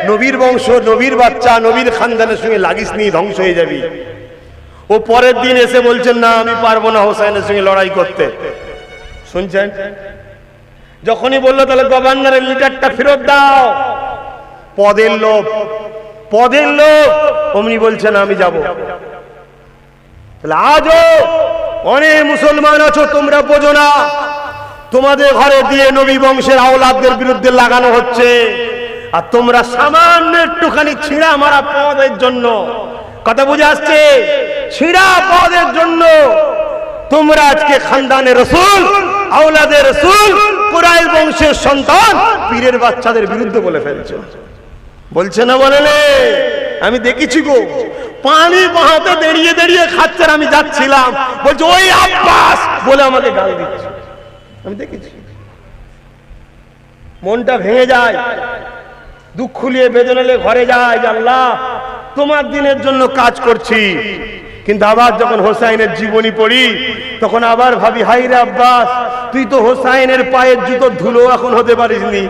নবীর বংশ, নবীর বাচ্চা, নবীর খানদানের সঙ্গে লাগিস নি, ধ্বংস হয়ে যাবি। ও পরের দিন এসে বলছেন না আমি পারবো না হোসাইনের সঙ্গে লড়াই করতে। শুনছেন? যখনই বললো তাহলে গভর্নরের লিটারটা ফেরত দাও, পদের লোভ, পদের লোভ, অমনি বলছেন আমি যাব। তাহলে আজও অনেক মুসলমান আছো তোমরা বোঝো না, তোমাদের ঘরে দিয়ে নবী বংশের আওলাদদের বিরুদ্ধে লাগানো হচ্ছে, আর তোমরা সামান্য একটুখানি ছিঁড়া মারা পদের জন্য, কথা বুঝে আসছে, ছিঁড়া পদের জন্য তোমরা আজকে খানদানের রাসূল, আওলাদের রাসূল, কুরাইশ বংশের সন্তান পীরের বাচ্চাদের বিরুদ্ধে বলে ফেলছো। বলছে না বলে আমি দেখেছি গো, পানি বাহাতে দাঁড়িয়ে দাঁড়িয়ে খাচ্ছে, আমি যাচ্ছিলাম, বলছে ওই আব্বাস বলে আমাকে গাল দিচ্ছে, আমি দেখেছি। মনটা ভেঙে যায়, দুঃখ নিয়ে বেদনালে ঘরে যায় যে আল্লাহ তোমার দিনের জন্য কাজ করছি। কিন্তু আবার যখন হোসাইনের জীবনী পড়ি তখন আবার ভাবি হাই রে আব্বাস, তুই তো হোসাইনের পায়ের জুতো ধুলো এখন হতে পারিসনি।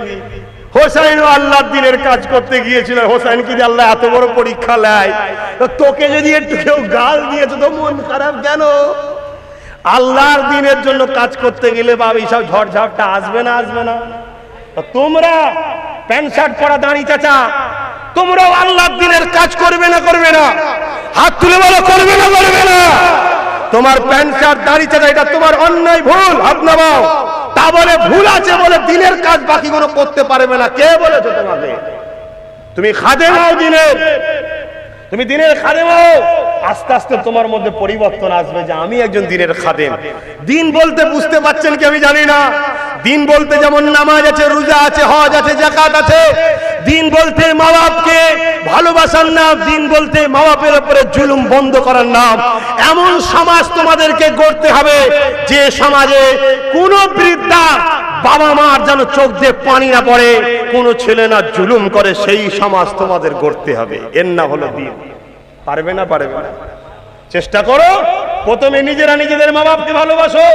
হোসাইনও আল্লাহর দিনের কাজ করতে গিয়েছিল, হোসাইন কি আল্লাহ এত বড় পরীক্ষা নেয়, তোকে যদি একটু কেউ গাল দিয়েছে তো মন খারাপ কেন? আল্লাহর দিনের জন্য কাজ করতে গেলে বাবা এইসব ঝড়ঝাপটা আসবে না, আসবে না? তোমরা প্যান্ট শার্ট পরা দাঁড়ি চাচা, তোমরাও আল্লাহর দিনের কাজ করবে না, করবে না? হাত তুলে বলো করবে না, করবে না? তোমার প্যান্ট শার্ট দাঁড়ি চাচা এটা তোমার অন্যায়, ভুল, হাত নামাও। তা বলে ভুল আছে বলে দিনের কাজ বাকি কোনো করতে পারবে না, কে বলেছে তোমাকে? তুমি খাদেম হও দিনের, তুমি দিনের খাদেম হও, আস্তে আস্তে তোমার মধ্যে পরিবর্তন আসবে যে আমি একজন দিনের খাদেম। দিন বলতে বুঝতে পারছেন কি আমি জানি না, দিন বলতে যেমন নামাজ আছে, রোজা আছে, হজ আছে, যাকাত আছে। দিন বলতে মা বাপকে ভালোবাসার নাম, দিন বলতে মা বাপের উপরে জুলুম বন্ধ করার নাম। এমন সমাজ তোমাদেরকে গড়তে হবে যে সমাজে কোন বৃদ্ধা বাবা মার যেন চোখ দিয়ে পানি না পড়ে, কোন ছেলে না জুলুম করে, সেই সমাজ তোমাদের গড়তে হবে। এর না হলো দিন। পারবে না? পারবে না? চেষ্টা করো। প্রথমে নিজেরা নিজেদের মা বাপকে ভালোবাসো,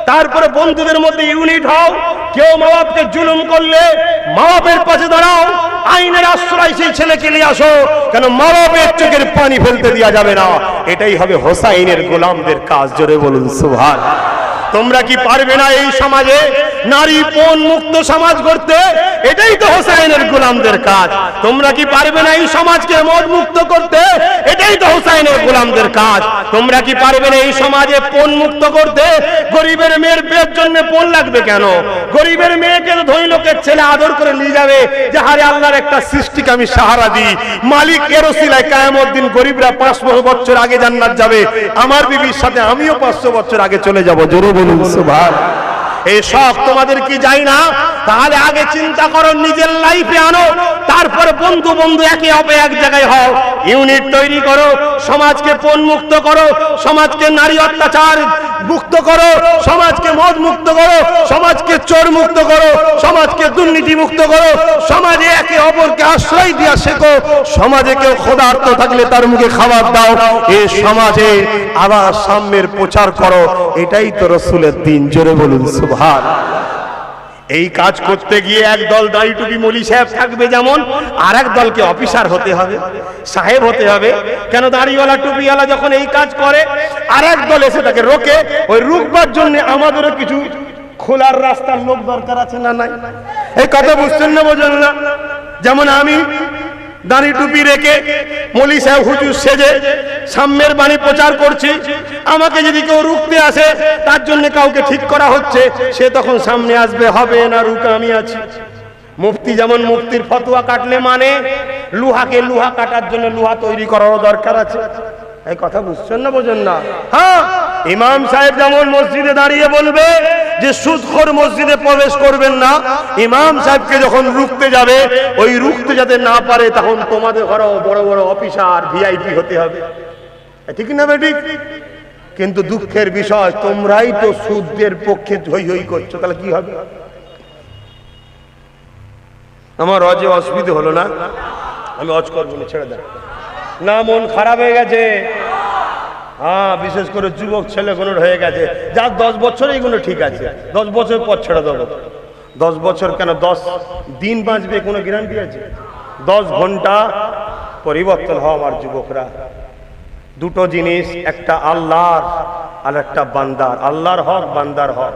তারপরে বন্ধুদের মধ্যে ইউনিট হও। কেউ মা বাপকে জুলুম করলে মা বাপের পাশে দাঁড়াও, আইনের আশ্রয় সেই ছেলেকে নিয়ে আসো, কেন মা বাপের চোখের পানি ফেলতে দেওয়া যাবে না। এটাই হবে হোসাইনের গোলামদের কাজ। জোরে বলুন সুবহানাল্লাহ। তোমরা কি পারবে না এই সমাজে নারী পণ মুক্ত সমাজ গড়তে? এটাই তো হোসাইনের গোলামদের কাজ। তোমরা কি পারবে না এই সমাজকে মদ মুক্ত করতে? এটাই তো হোসাইনের গোলামদের কাজ। তোমরা কি পারবে না এই সমাজে পণ মুক্ত করতে? গরিবের মেয়ের বিয়ের জন্য পণ লাগবে কেন? গরিবের মেয়েকে তো ধনী লোকের ছেলে আদর করে নিয়ে যাবে যে হারে আল্লাহর একটা সৃষ্টিকে আমি সাহারা দিই, মালিক এর ওসিলায় কিয়ামত দিন গরিবরা 500 বছর আগে জান্নাত যাবে, আমার বিবির সাথে আমিও 500 বছর আগে চলে যাব। জোরে বলুন সুবহানাল্লাহ। এই শখ তোমাদের কি যাই না? তাহলে আগে চিন্তা করো, নিজের লাইফে আনো, তারপরে বন্ধু বন্ধু একে অপরে এক জায়গায় হও, ইউনিট তৈরি করো, সমাজকে পণ মুক্ত করো, সমাজকে নারী অত্যাচার মুক্ত করো, সমাজকে মদ মুক্ত করো, সমাজকে চোর মুক্ত করো, সমাজকে দুর্নীতি মুক্ত করো, সমাজে একে অপরকে আশ্রয় দিয়া শেখো, সমাজে কেউ ক্ষুধার্ত থাকলে তার মুখে খাবার দাও, এই সমাজে আবার সাম্যের প্রচার করো। এটাই তো রাসূলের দ্বীন। জোরে বলুন সুবহানাল্লাহ। এই কাজ করতে গিয়ে একদল দাড়ি টুপি মৌলী সাহেব থাকবে যেমন, আর এক দলকে অফিসার হতে হবে, সাহেব হতে হবে। কেন? দাড়িওয়ালা টুপিওয়ালা যখন এই কাজ করে আর এক দল এসে তাকে রোকে, ওই রুকবার জন্য আমাদেরও কিছু খোলার রাস্তার লোক দরকার আছে না নাই? এই কথা বুঝছেন না, বোঝেন না? যেমন আমি দাড়ি টুপি রেখে মৌলী সাহেব হুজুর সেজে সাম্যের বাণী প্রচার করছি, আমাকে যদি কেউ রুখতে আসে, তার জন্য কাউকে ঠিক করা হচ্ছে, সে তখন সামনে আসবে, হবে না রুকা আমি আছি। মুফতি যেমন মুফতির ফতোয়া কাটলে মানে লোহাকে লোহা কাটার জন্য লোহা তৈরি করারও দরকার আছে। এই কথা বুঝছেন না, বোঝেন না? হ্যাঁ, ইমাম সাহেব যেমন মসজিদে দাঁড়িয়ে বলবে যে সুদখোর মসজিদে প্রবেশ করবেন না, ইমাম সাহেবকে যখন রুখতে যাবে, ওই রুখতে যাতে না পারে, তখন তোমাদের ঘরেও বড় বড় অফিসার ভিআইপি হতে হবে। ঠিক না বেঠিক? কিন্তু দুঃখের বিষয়, তোমরাই তো সুদের পক্ষে হই হই করছো, তাহলে কি হবে? আমার অজে অসুবিধে হলো না, আমি অজ করবো না, ছেড়ে দেন না, মন খারাপ হয়ে গেছে। হ্যাঁ, বিশেষ করে যুবক ছেলেগুলোর হয়ে গেছে, যার 10 বছর এইগুলো ঠিক আছে, 10 বছর পর ছেড়ে দেবো। 10 বছর কেন, 10 দিন বাঁচবে কোনো গ্যারান্টি আছে? 10 ঘন্টা পরিবর্তন হওয়া। আমার যুবকরা, দুটো জিনিস, একটা আল্লাহর আর একটা বান্দার। আল্লাহর হক, বান্দার হক।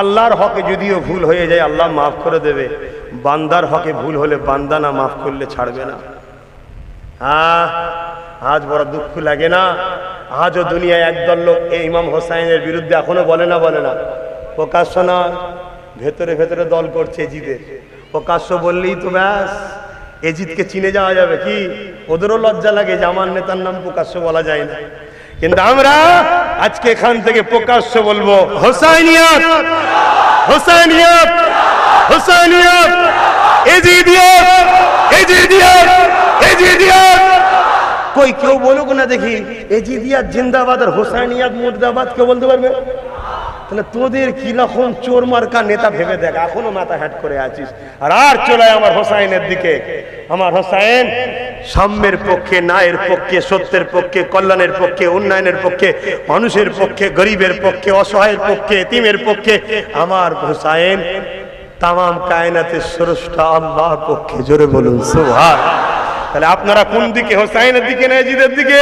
আল্লাহর হকে যদিও ভুল হয়ে যায় আল্লাহ মাফ করে দেবে, বান্দার হকে ভুল হলে বান্দা না মাফ করলে ছাড়বে না। হ্যাঁ, আজ বড় দুঃখ লাগে না? আজও দুনিয়ায় একদল লোক এই ইমাম হোসাইনের বিরুদ্ধে এখনো বলে না প্রকাশ্য না, ভেতরে ভেতরে দল করছে এজিদের। প্রকাশ্য বললেই তো ব্যাস, এজিদকে চিনে যাওয়া যাবে। কি ওদেরও লজ্জা লাগে যে আমার নেতার নাম প্রকাশ্য বলা যায় না, কিন্তু আমরা আজকে এখান থেকে প্রকাশ্য বলবো হোসাইনিয়াত, হোসাইনিয়াত, হোসাইনিয়াত, এজিদিয়াত, এজিদিয়াত, এজিদিয়াত। কই কেউ বলুক না দেখি এজিদিয়াত জিন্দাবাদ আর হোসাইনিয়াত মুর্দাবাদ, কেউ বলতে পারবে? তাহলে তোদের কি রকম চোর মার্কা নেতা ভেবে দেখ, এখনো মাথা হ্যাট করে আছিস। আর চলে আমার হোসাইনের দিকে। আমার হোসাইন সাম্যের পক্ষে, ন্যায়ের পক্ষে, সত্যের পক্ষে, কল্যাণের পক্ষে, উন্নয়নের পক্ষে, মানুষের পক্ষে, গরিবের পক্ষে, অসহায়ের পক্ষে, এতিমের পক্ষে। আমার হোসাইন তামাম কায়নাতের স্রষ্টা আল্লাহর পক্ষে। জোরে বলুন সুবহানাল্লাহ। তাহলে আপনারা কোন দিকে, হোসাইনের দিকে না এজিদের দিকে?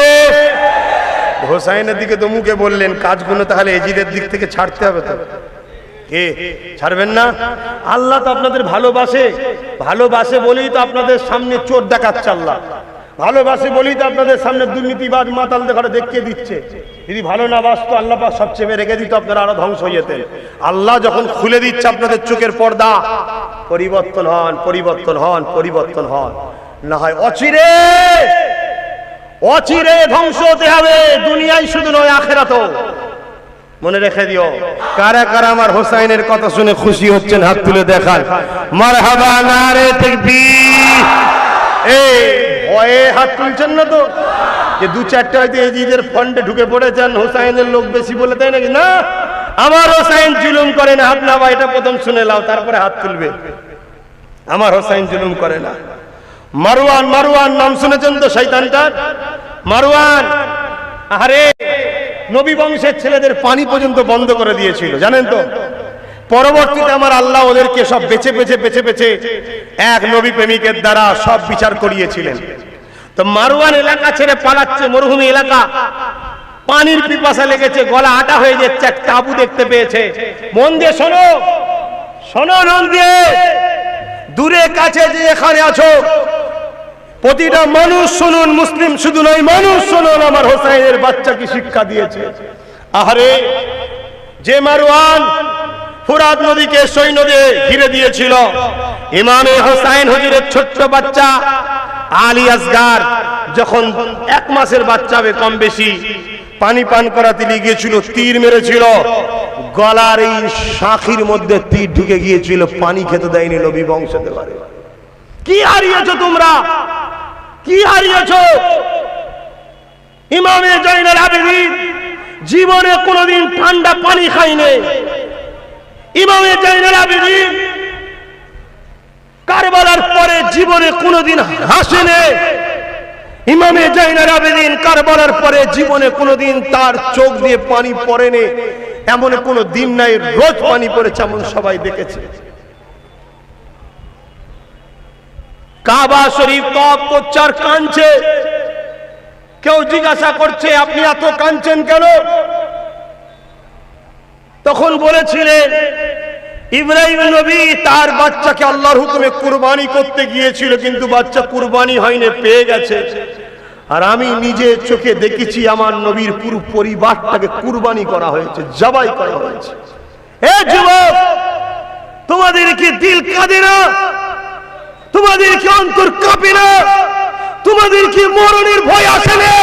হোসাইনের দিকে তো মুখে বললেন, কাজগুলো তাহলে এজিদের দিক থেকে ছাড়তে হবে। তো কে ছাড়বেন না? আল্লাহ তো আপনাদের ভালোবাসে, ভালোবাসে বলেই তো আপনাদের সামনে চোর দেখাচ্ছে আল্লাহ, ভালোবাসে বলেই তো আপনাদের সামনে দুর্নীতিবাজ মাতাল দেখাটা দেখিয়ে দিচ্ছে। যদি ভালো না বাসতো আল্লাহ পাক সব চেপে রেখে দিত, আপনারা আরো ধ্বংস হয়ে যেতেন। আল্লাহ যখন খুলে দিচ্ছে আপনাদের চোখের পর্দা, পরিবর্তন হন, পরিবর্তন হন, পরিবর্তন হন, না হয় অচিরে অচিরে ধ্বংস হতে হবে। দুনিয়ায় শুধু নয়, আখিরাতেও। মনে রেখে দিও। কারা কারা আমার হোসাইনের কথা শুনে খুশি হচ্ছেন হাত তুলে দেখান। মারহাবা, নারে তাকবীর। এই ভয়ে হাত তুলছেন না তো, যে দু চারটা হয়তো এজিদের ফান্ডে ঢুকে পড়েছেন, হোসাইনের লোক বেশি বলে, তাই নাকি? না, আমার হোসাইন জুলুম করে না। হাত নামা, এটা প্রথম শুনে নাও, তারপরে হাত তুলবে। আমার হোসাইন জুলুম করে না। মারওয়ান, মারওয়ান নাম শুনেছেন তো শয়তানটার? মারওয়ান, আরে নবী বংশের ছেলেদের পানি পর্যন্ত বন্ধ করে দিয়েছিল, জানেন তো? পরবর্তীতে আমার আল্লাহ ওদেরকে সব বেছে বেছে বেছে বেছে এক নবী প্রেমিকের দ্বারা সব বিচার করিয়েছিলেন। তো মারওয়ান এলাকা ছেড়ে পালাচ্ছে, মরুভূমি এলাকা, পানির পিপাসা লেগেছে, গলা আটা হয়ে যাচ্ছে, এক তাঁবু দেখতে পেয়েছে। মন দিয়ে শোনো, শোনো মন দিয়ে, দূরে কাছে যে এখানে আছো, প্রতিটা মানুষ শুনুন, মুসলিম শুধু নয়, মানুষ শুনুন, আমার হোসাইনের বাচ্চা কি শিক্ষা দিয়েছে। আহারে, যে মারওয়ান ফুরাত নদীকে সৈন্য দিয়ে ঘিরে দিয়েছিল, ইমামে হোসাইন হুজুরের ছোট্ট বাচ্চা আলী আসগার যখন 1 মাসের বাচ্চা হবে কম বেশি, পানি পান করাতে গিয়েছিল, তীর মেরেছিল, গলার এই শাখির মধ্যে তীর ঢুকে গিয়েছিল, পানি খেতে দেয়নি নবী বংশতে পারে। কি হারিয়েছো তোমরা, কি হারিয়েছো? ইমামে জয়নুল আবেদিন জীবনে কোনোদিন ঠান্ডা পানি খায়নি। ইমামে জয়নুল আবেদিন কারবালার পরে জীবনে কোনোদিন হাসেনি। ইমামে জয়নুল আবেদিন কারবালার পরে জীবনে কোনোদিন তার চোখ দিয়ে পানি পড়েনি, এমন কোনো দিন নাই রোজ পানি পড়েছে, এমন সবাই দেখেছে। কাবা শরীফ তওয়াফ করছে আর কাঁদছে। কেউ জিজ্ঞাসা করছে আপনি এত কাঁদছেন কেন? তখন বলেছিলেন ইব্রাহিম নবী তার বাচ্চাকে আল্লাহর হুকুমে কুরবানি করতে গিয়েছিল, কিন্তু বাচ্চা কুরবানি হয়নি, পেয়ে গেছে। আর আমি নিজে চোখে দেখেছি আমার নবীর পুরো পরিবারটাকে কুরবানি করা হয়েছে, জবাই করা হয়েছে। এ যুবক, তোমাদের কি দিল কাঁদে না? তোমাদের কি অন্তর কাঁপে না? তোমাদের কি মরণের ভয় আসে না?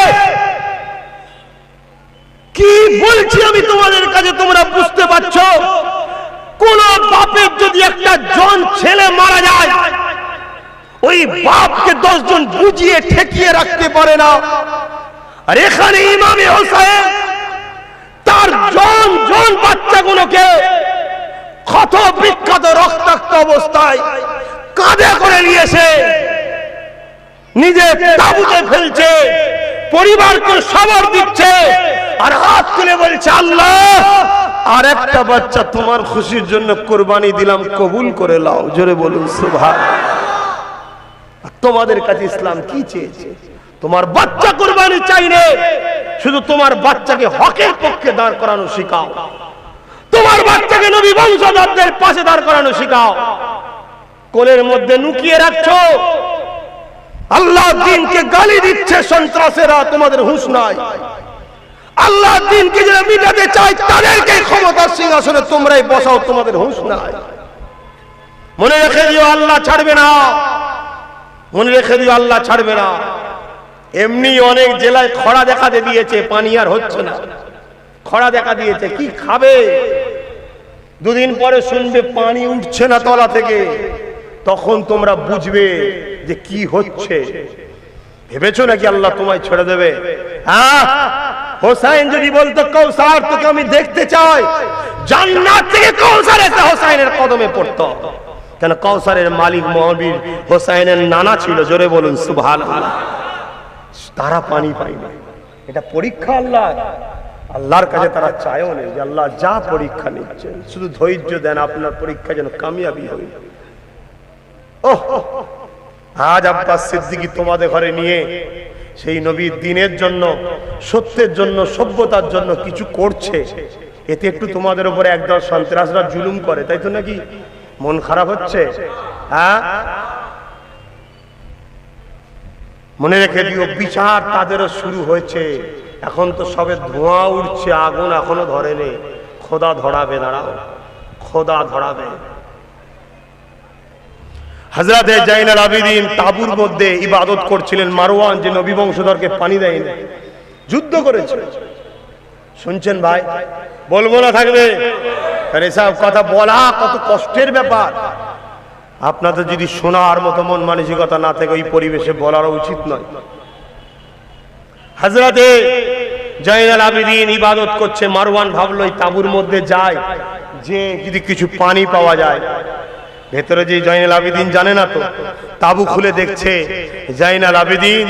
কি বলছি আমি তোমাদের কাছে, তোমরা বুঝতে পারছো? কোন বাপের যদি একটা জন ছেলে মারা যায়, ওই বাপকে 10 জন বুঝিয়ে ঠেকিয়ে রাখতে পারে না। আর এখানে ইমামে হোসেন তার জন জন বাচ্চাগুলোকে ক্ষত বিক্ষত রক্তাক্ত অবস্থায় কাঁধে করে নিয়েছে, নিজে তাঁবুতে ফেলছে, পরিবারকে সবর দিচ্ছে আর হাত তুলে বলছে, আল্লাহ আর একটা বাচ্চা তোমার খুশির জন্য কুরবানি দিলাম, কবুল করে নাও। জোরে বলুন সুবহানাল্লাহ। তোমাদের কাছে ইসলাম কি চেয়েছে? তোমার বাচ্চা কুরবানি চাইলে শুধু তোমার বাচ্চাকে হকের পক্ষে দাঁড় করানো শেখাও, তোমার বাচ্চাকে নবী বংশধরদের পাশে দাঁড় করানো শেখাও। কোলের মধ্যে লুকিয়ে রাখছো, আল্লাহ দ্বীনকে গালি দিচ্ছে সন্ত্রাসীরা, তোমাদের হুঁশ নাই। আল্লাহ দ্বীনকে যারা মিটাতে চায় তাদেরকে ক্ষমতার সিংহাসনে তোমরাই বসাও, তোমাদের হুঁশ নাই। মনে রেখে দিও আল্লাহ ছাড়বে না, মনে রেখে দিও আল্লাহ ছাড়বে না। এমনি অনেক জেলায় খরা দেখা দিয়েছে, পানি আর হচ্ছে না, খরা দেখা দিয়েছে। কি খাবে? দুদিন পরে শুনবে পানি উঠছে না তলা থেকে, তখন তোমরা বুঝবে যে কি হচ্ছে। ভেবেছো নাকি আল্লাহ তোমায় ছেড়ে দেবে? হ্যাঁ, হোসাইন যদি বলতো কৌসার তোকে আমি দেখতে চাই, জান্নাত থেকে কৌসার এসে হোসাইনের কদমে পড়তো। কেন? কৌসারের মালিক মহাবীর হোসাইনের নানা ছিল। জোরে বলুন সুবহানাল্লাহ। তারা পানি পায় না, এটা পরীক্ষা আল্লাহ। আল্লাহর কাছে তারা চায়ও নেই যে আল্লাহ যা পরীক্ষা নিচ্ছেন শুধু ধৈর্য দেন, আপনার পরীক্ষা যেন কামিয়াবি হয়। ওহ, আজ আব্বাস সিদ্দিকী তোমাদের ঘরে নিয়ে সেই নবীর দ্বীনের জন্য, সত্যের জন্য, সভ্যতার জন্য কিছু করছে, এতে একটু তোমাদের উপরে একদল সন্ত্রাসরা জুলুম করে, তাই তো নাকি? মন খারাপ হচ্ছে? হ্যাঁ, মনে রেখে দিও বিচার তাদেরও শুরু হয়েছে। এখন তো সবে ধোঁয়া উঠছে, আগুন এখনো ধরেনি। খোদা ধরাবে, দাঁড়াও, খোদা ধরাবে। হযরতে জাইনুল আবেদিন তাঁবুর মধ্যে ইবাদত করছিলেন। মারওয়ান যে নবী বংশধরকে পানি দেয়নি, যুদ্ধ করেছে। শুনছেন ভাই? বলবো না থাকবে? আর এসব কথা বলা কত কষ্টের ব্যাপার। আপনাদের যদি শোনার মতো মন মানসিকতা না থাকে, ওই পরিবেশে বলারও উচিত নয়। হযরতে জাইনুল আবেদিন ইবাদত করছে। মারওয়ান ভাবলো এই তাঁবুর মধ্যে যায়, যে যদি কিছু পানি পাওয়া যায়। ভেতরে যে জাইনুল আবেদিন জানে না তো, তাঁবু খুলে দেখছে জাইনুল আবেদিন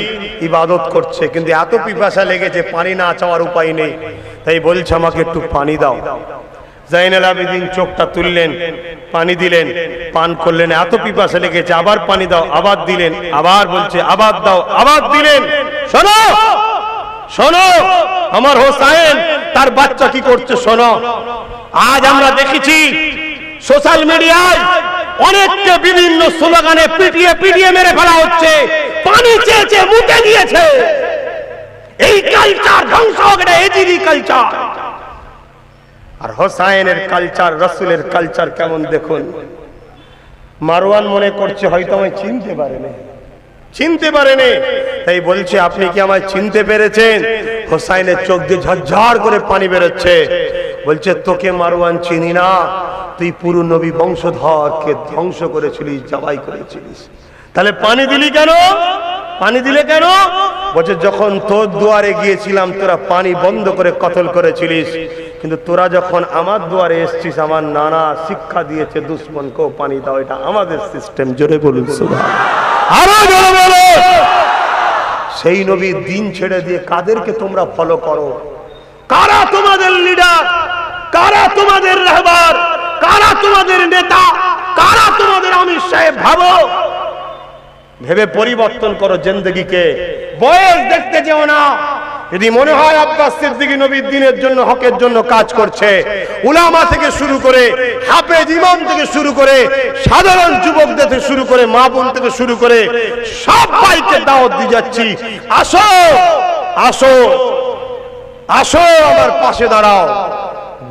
ইবাদত করছে, কিন্তু এত পিপাসা লেগেছে, পানি না চাওয়ার উপায় নেই, তাই বলছে আমাকে একটু পানি দাও। জাইনুল আবেদিন চোখটা তুললেন, পানি দিলেন, পান করলেন। এত পিপাসা লেগেছে, আবার পানি দাও, আবার দিলেন, আবার বলছে আবার দাও, আবার দিলেন। শোনো শোনো, আমার হোসাইন তার বাচ্চা কি করছে শোনো। আজ আমরা দেখেছি সোশ্যাল মিডিয়ায় অনেককে বিভিন্ন স্লোগানে পিটিয়ে পিটিয়ে মেরে ফেলা হচ্ছে। পানি চেয়েছে, মুখে দিয়েছে। এই কালচার ধ্বংস হবে না, এজিরি কালচার। আর হোসাইনের কালচার, রাসূলের কালচার কেমন দেখুন। মারওয়ান মনে করছে হয়তো আমায় চিনতে পারেনি, চিনতে পারেনি, তাই বলছে আপনি কি আমায় চিনতে পেরেছেন? হোসাইনের চোখ দিয়ে ঝরঝর করে পানি বেরোচ্ছে। বলছে তোকে মারওয়ান চিনি না, তুই পুরো নবী বংশধরকে ধ্বংস করেছিলিস, জবাই করেছিলিস। তাহলে পানি দিলি কেন? পানি দিলে কেন? বলছে যখন তোর দুয়ারে গিয়েছিলাম তোরা পানি বন্ধ করে কতল করেছিলিস, কিন্তু তোরা যখন আমার দুয়ারে এসেছিস আমার নানা শিক্ষা দিয়েছে দুশ্মনকেও পানি দাও, এটা আমাদের সিস্টেম। জোরে বলুন সুবহানাল্লাহ। সেই নবীর দিন ছেড়ে দিয়ে কাদেরকে তোমরা ফলো করো? কারা তোমাদের লিডার? কারা তোমাদের রাহবার? কারা তোমাদের নেতা? কারা তোমাদের আমির সাহেব? ভাবো, ভেবে পরিবর্তন করো জিন্দেগিকে। বয়স দেখতে যেও না। যদি মনে হয় আব্বাস সিদ্দিকী নবীর দ্বীনের জন্য, হকের জন্য কাজ করছে, উলামা থেকে শুরু করে, হাফেজ ইমাম থেকে শুরু করে, সাধারণ যুবকদের থেকে শুরু করে, মা বোন থেকে শুরু করে সবাইকে দাওয়াত দিয়ে যাচ্ছি, আসো আসো আসো আমার পাশে দাঁড়াও।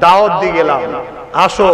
দাওয়াত দিয়ে গেলাম, আসো।